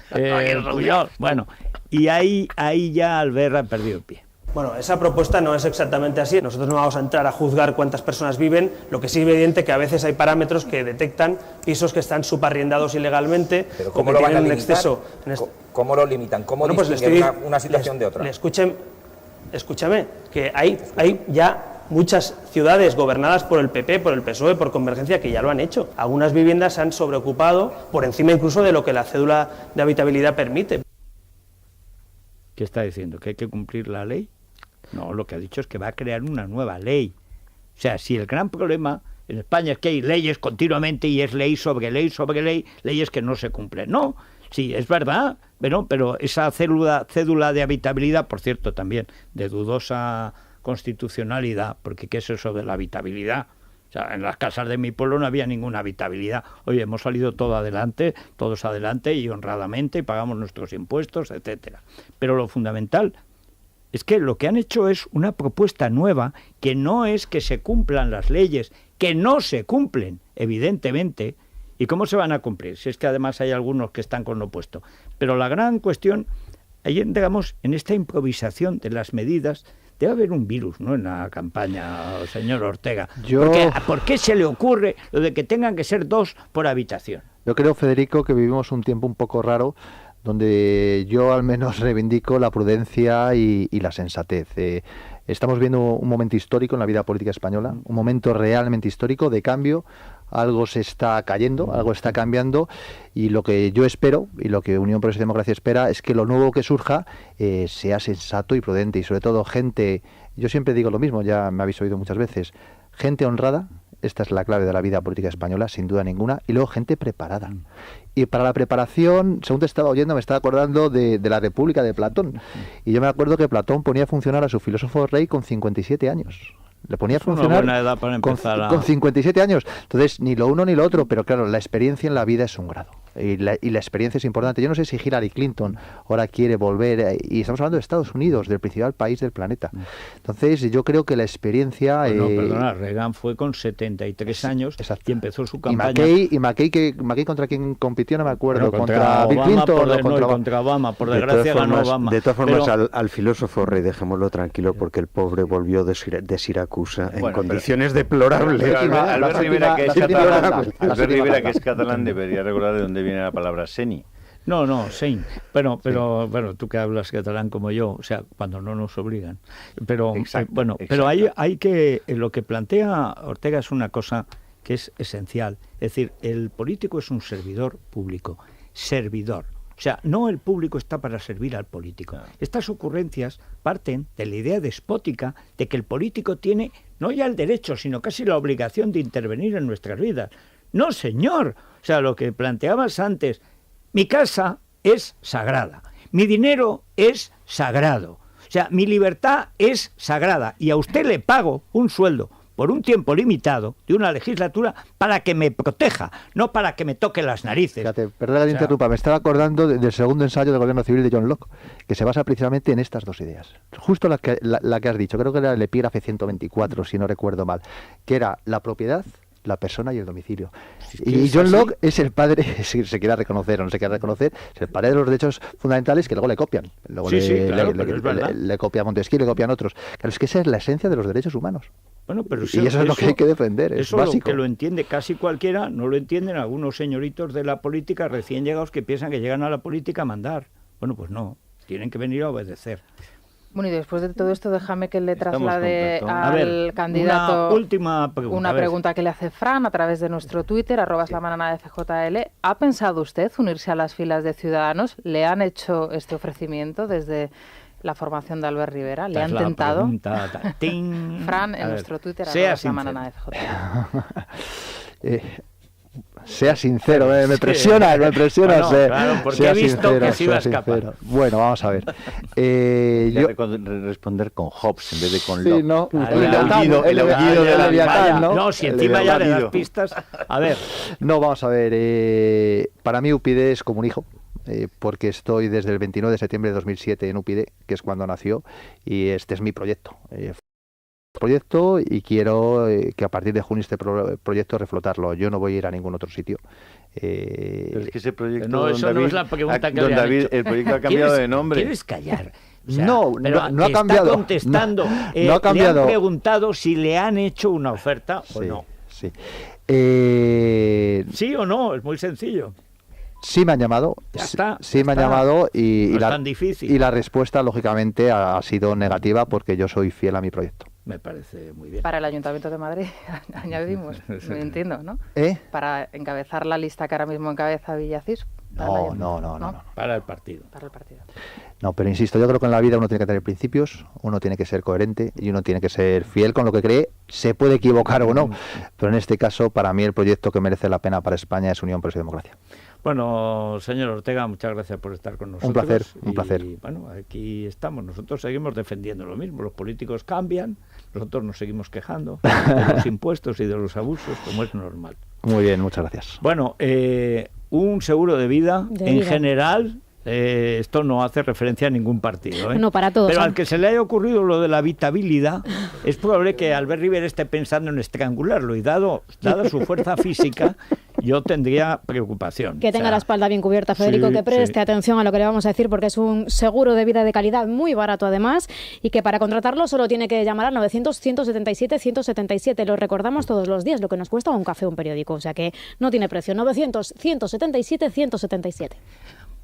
Puyol. Bueno, y ahí ya Albert ha perdido el pie. Bueno, esa propuesta no es exactamente así. Nosotros no vamos a entrar a juzgar cuántas personas viven. Lo que sí es evidente que a veces hay parámetros que detectan pisos que están subarriendados ilegalmente. ¿Pero cómo lo van a limitar? ¿Cómo lo limitan? ¿Cómo distinguen una situación de otra? Escúchame, que hay ya muchas ciudades gobernadas por el PP, por el PSOE, por Convergencia, que ya lo han hecho. Algunas viviendas se han sobreocupado por encima incluso de lo que la cédula de habitabilidad permite. ¿Qué está diciendo? ¿Que hay que cumplir la ley? No, lo que ha dicho es que va a crear una nueva ley. O sea, si el gran problema en España es que hay leyes continuamente y es ley sobre ley sobre ley, leyes que no se cumplen. No, sí, es verdad, pero esa cédula de habitabilidad, por cierto, también de dudosa constitucionalidad, porque ¿qué es eso de la habitabilidad? O sea, en las casas de mi pueblo no había ninguna habitabilidad. Oye, hemos salido todos adelante y honradamente, y pagamos nuestros impuestos, etcétera. Pero lo fundamental es que lo que han hecho es una propuesta nueva, que no es que se cumplan las leyes, que no se cumplen, evidentemente. ¿Y cómo se van a cumplir? Si es que además hay algunos que están con lo opuesto. Pero la gran cuestión, ahí digamos, en esta improvisación de las medidas, debe haber un virus, ¿no?, en la campaña, señor Ortega. ¿Por qué se le ocurre lo de que tengan que ser 2 por habitación? Yo creo, Federico, que vivimos un tiempo un poco raro donde yo al menos reivindico la prudencia y la sensatez. Estamos viendo un momento histórico en la vida política española, un momento realmente histórico de cambio. Algo se está cayendo, algo está cambiando, y lo que yo espero y lo que Unión Progreso y Democracia espera es que lo nuevo que surja sea sensato y prudente, y sobre todo gente, yo siempre digo lo mismo, ya me habéis oído muchas veces, gente honrada. Esta es la clave de la vida política española, sin duda ninguna. Y luego gente preparada. Y para la preparación, según te estaba oyendo, me estaba acordando de la República de Platón. Y yo me acuerdo que Platón ponía a funcionar a su filósofo rey con 57 años. Le ponía a funcionar una buena edad para empezar con 57 años. Entonces, ni lo uno ni lo otro. Pero claro, la experiencia en la vida es un grado. Y la experiencia es importante. Yo no sé si Hillary Clinton ahora quiere volver, y estamos hablando de Estados Unidos, del principal país del planeta. Entonces yo creo que la experiencia... No, perdona, Reagan fue con 73 años y empezó su campaña. Y McKay contra quien compitió, no me acuerdo, contra Bill Clinton o contra Obama, por desgracia ganó Obama. De todas formas, al filósofo rey dejémoslo tranquilo, porque el pobre volvió de Siracusa en condiciones deplorables. Albert Rivera, que es catalán, debería recordar de dónde viene la palabra seni. No, sein. Pero bueno, tú que hablas catalán como yo, o sea, cuando no nos obligan. Pero exacto. Pero hay que, lo que plantea Ortega es una cosa que es esencial. Es decir, el político es un servidor público. Servidor. O sea, no el público está para servir al político. Estas ocurrencias parten de la idea despótica de que el político tiene no ya el derecho, sino casi la obligación de intervenir en nuestras vidas. No, señor. O sea, lo que planteabas antes, mi casa es sagrada, mi dinero es sagrado, o sea, mi libertad es sagrada, y a usted le pago un sueldo por un tiempo limitado de una legislatura para que me proteja, no para que me toque las narices. Fíjate, perdona que te interrumpa, me estaba acordando del segundo ensayo del gobierno civil de John Locke, que se basa precisamente en estas dos ideas. Justo la que has dicho, creo que era el epígrafe 124, si no recuerdo mal, que era la propiedad, la persona y el domicilio. Y John Locke es el padre, si se quiera reconocer o no se quiera reconocer, es el padre de los derechos fundamentales que luego le copian. Luego le copia Montesquieu, le copian otros. Claro, es que esa es la esencia de los derechos humanos. Bueno, pero y eso es lo que hay que defender, es básico. Que lo entiende casi cualquiera, no lo entienden algunos señoritos de la política recién llegados que piensan que llegan a la política a mandar. Bueno, pues no, tienen que venir a obedecer. Bueno, y después de todo esto, déjame que le traslade al candidato una última pregunta. Una pregunta que le hace Fran a través de nuestro Twitter, @lamananafjl. ¿Ha pensado usted unirse a las filas de Ciudadanos? ¿Le han hecho este ofrecimiento desde la formación de Albert Rivera? ¿Le han tentado? Fran, en nuestro Twitter, @lamananafjl. Sea sincero, me presiona. Claro, porque he visto sincero, que se iba a escapar. Bueno, vamos a ver. Yo responder con Hobbes en vez de con Locke. No, el aullido de la Leviatán, ¿no? No, si encima ya le das pistas. A ver. No, vamos a ver. Para mí UPyD es como un hijo. Porque estoy desde el 29 de septiembre de 2007 en UPyD, que es cuando nació, y este es mi proyecto. Y quiero que a partir de junio este proyecto reflotarlo. Yo no voy a ir a ningún otro sitio. Pero es que ese proyecto, no, eso David, no es la pregunta que le han hecho. El proyecto ha cambiado de nombre. ¿Quieres callar? O sea, no ha cambiado. Está contestando. No ha cambiado. Le han preguntado si le han hecho una oferta o no. Sí. Sí o no, es muy sencillo. Sí me han llamado, me han llamado y la respuesta lógicamente ha sido negativa porque yo soy fiel a mi proyecto. Me parece muy bien. Para el Ayuntamiento de Madrid, añadimos, no entiendo, ¿no? Para encabezar la lista que ahora mismo encabeza Villacís. No. Para el partido. No, pero insisto, yo creo que en la vida uno tiene que tener principios, uno tiene que ser coherente y uno tiene que ser fiel con lo que cree. Se puede equivocar o no, pero en este caso, para mí el proyecto que merece la pena para España es Unión Progreso y Democracia. Bueno, señor Ortega, muchas gracias por estar con nosotros. Un placer. Y bueno, aquí estamos. Nosotros seguimos defendiendo lo mismo. Los políticos cambian, nosotros nos seguimos quejando de los impuestos y de los abusos, como es normal. Muy bien, muchas gracias. Bueno, un seguro de vida en general. Esto no hace referencia a ningún partido, No, para todos. Pero al que se le haya ocurrido lo de la habitabilidad, es probable que Albert Rivera esté pensando en estrangularlo y dada su fuerza física yo tendría preocupación. Que tenga la espalda bien cubierta, Federico, que preste atención a lo que le vamos a decir, porque es un seguro de vida de calidad muy barato además, y que para contratarlo solo tiene que llamar al 900-177-177. Lo recordamos todos los días, lo que nos cuesta un café o un periódico, o sea que no tiene precio. 900-177-177.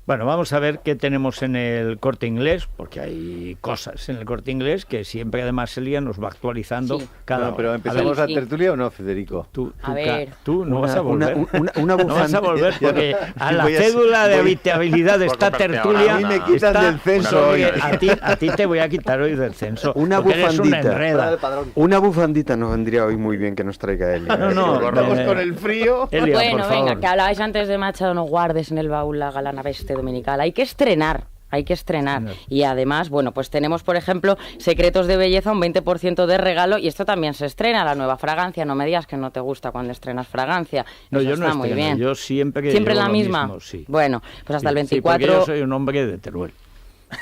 Bueno, vamos a ver qué tenemos en el Corte Inglés, porque hay cosas en el Corte Inglés que siempre además Celia nos va actualizando cada hora. Pero ¿empezamos la tertulia o no, Federico? Tú no vas a volver. No vas a volver porque a la cédula de habitabilidad de esta tertulia... A mí me quitas del censo hoy. A ti te voy a quitar hoy del censo. Una bufandita nos vendría hoy muy bien que nos traiga Elia. Cortamos con el frío. Elia, bueno, venga, que hablabais antes de Machado, no guardes en el baúl la galana veste dominical. Hay que estrenar. Y además, bueno, pues tenemos, por ejemplo, Secretos de Belleza, un 20% de regalo, y esto también se estrena, la nueva fragancia. No me digas que no te gusta cuando estrenas fragancia. No, eso yo está no muy bien. Yo siempre la misma. Mismo, sí. Bueno, pues hasta el 24... Sí, porque yo soy un hombre de Teruel.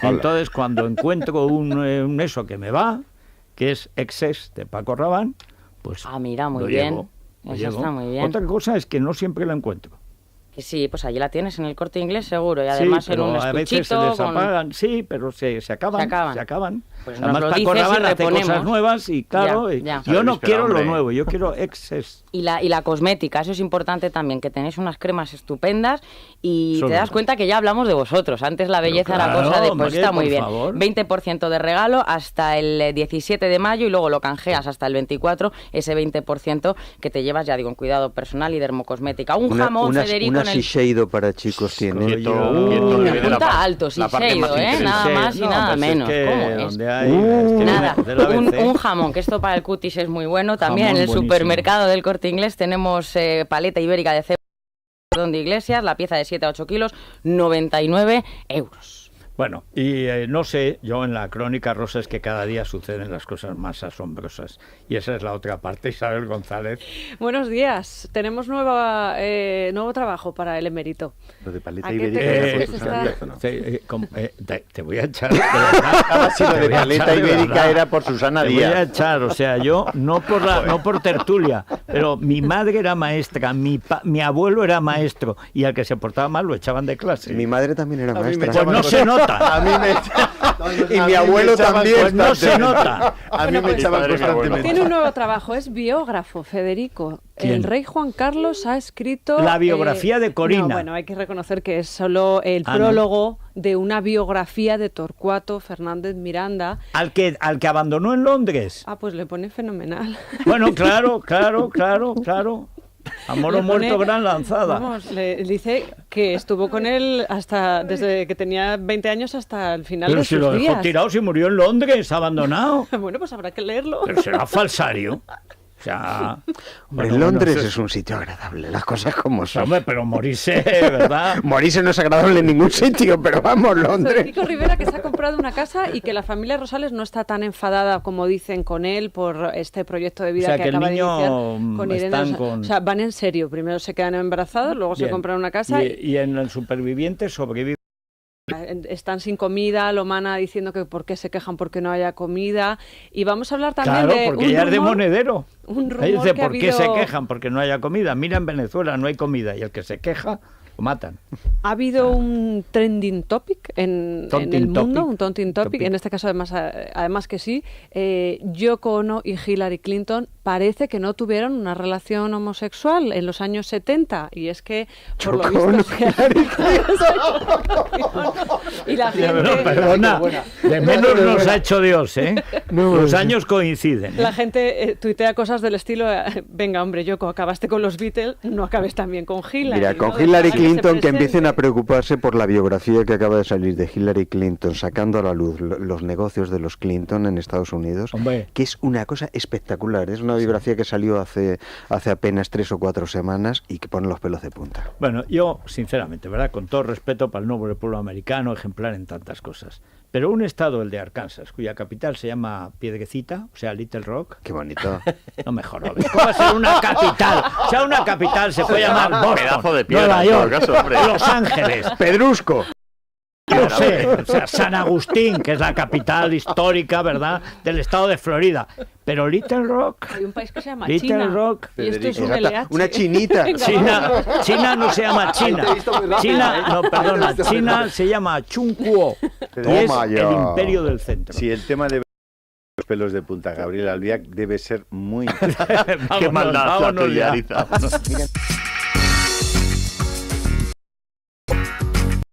Entonces, cuando encuentro un eso que me va, que es Excess de Paco Rabanne, pues mira, muy bien. Eso está muy bien. Otra cosa es que no siempre la encuentro. Sí, pues allí la tienes en el Corte Inglés seguro, y además en un estuchito. A veces se desapagan, sí, pero se acaban. Pues además Paco Rabanne hace cosas nuevas y claro, yo no quiero lo nuevo, yo quiero Excess. Y la cosmética, eso es importante también, que tenéis unas cremas estupendas y te das cuenta que ya hablamos de vosotros. Antes la belleza era cosa de, pues está muy bien. 20% de regalo hasta el 17 de mayo y luego lo canjeas hasta el 24, ese 20% que te llevas, ya digo, en cuidado personal y dermocosmética. Un jamón, Federico, una Shiseido para chicos tiene. Punta alto, Shiseido, nada más y nada menos. ¿Cómo es? Nada, un jamón, que esto para el cutis es muy bueno. También en el supermercado del Corte Inglés tenemos paleta ibérica de cebo de Iglesias, la pieza de 7 a 8 kilos, 99 euros. Bueno, y no sé, yo en la crónica rosa es que cada día suceden las cosas más asombrosas. Y esa es la otra parte, Isabel González. Buenos días. Tenemos nuevo trabajo para el emérito. Lo de paleta ibérica te voy a echar. Si lo de paleta ibérica era por Susana Díaz. Te voy a echar, o sea, yo no por tertulia, pero mi madre era maestra, mi abuelo era maestro, y al que se portaba mal lo echaban de clase. Mi madre también era maestra. Pues no se nota. A mí y mi abuelo también. Pues no se nota. A mí me echaban constantemente. Tiene un nuevo trabajo, es biógrafo, Federico. ¿Quién? El rey Juan Carlos ha escrito... La biografía de Corina. No, bueno, hay que reconocer que es solo el prólogo de una biografía de Torcuato Fernández Miranda. ¿Al que abandonó en Londres? Pues le pone fenomenal. Bueno, claro. Amor o muerto, gran lanzada. Vamos, le dice que estuvo con él hasta desde que tenía 20 años hasta el final de sus días. Pero si lo dejó tirado, si murió en Londres, abandonado. Bueno, pues habrá que leerlo. Pero será falsario. O sea, en Londres es un sitio agradable, las cosas como son. Hombre, pero morirse, ¿verdad? Morirse no es agradable en ningún sitio, pero vamos, Londres. Federico Rivera, que se ha comprado una casa y que la familia Rosales no está tan enfadada como dicen con él por este proyecto de vida que acaba de iniciar con Irene. O sea, van en serio. Primero se quedan embarazados, luego se compran una casa. Y en el superviviente sobrevive. Están sin comida, Lomana diciendo que por qué se quejan porque no haya comida. Y vamos a hablar también de porque ya es de monedero. Un rumor dice, que ¿por qué se quejan? Porque no haya comida. Mira, en Venezuela no hay comida y el que se queja lo matan. Ha habido un trending topic en el mundo, un topic, en este caso además que sí. Yoko Ono y Hillary Clinton parece que no tuvieron una relación homosexual en los años 70, y es que por lo visto y la gente... No, perdona, de menos nos ha hecho Dios, ¿eh? Los años coinciden. La gente tuitea cosas del estilo, venga hombre, Yoko, acabaste con los Beatles, no acabes también con Hillary. Mira, con Hillary Clinton que empiecen a preocuparse por la biografía que acaba de salir de Hillary Clinton, sacando a la luz los negocios de los Clinton en Estados Unidos, que es una cosa espectacular. Es una biografía que salió hace apenas 3 o 4 semanas y que pone los pelos de punta. Bueno, yo, sinceramente, ¿verdad? Con todo respeto para el noble pueblo americano, ejemplar en tantas cosas, pero un estado, el de Arkansas, cuya capital se llama Piedrecita, o sea, Little Rock. Qué bonito. No me jodas. ¿Cómo va a ser una capital? O sea, una capital se puede llamar Boston, pedazo de piedra, Nueva York, caso, Los Ángeles, Pedrusco. lo sé. O sea, San Agustín, que es la capital histórica, ¿verdad?, del estado de Florida. Pero Little Rock... Hay un país que se llama Little China. Rock... Y esto es un LH. Una chinita. China no se llama China. China se llama Chunkuo. Y es el imperio del centro. Sí, el tema de los pelos de punta, Gabriel Albiac, debe ser muy... Qué maldad la tuya.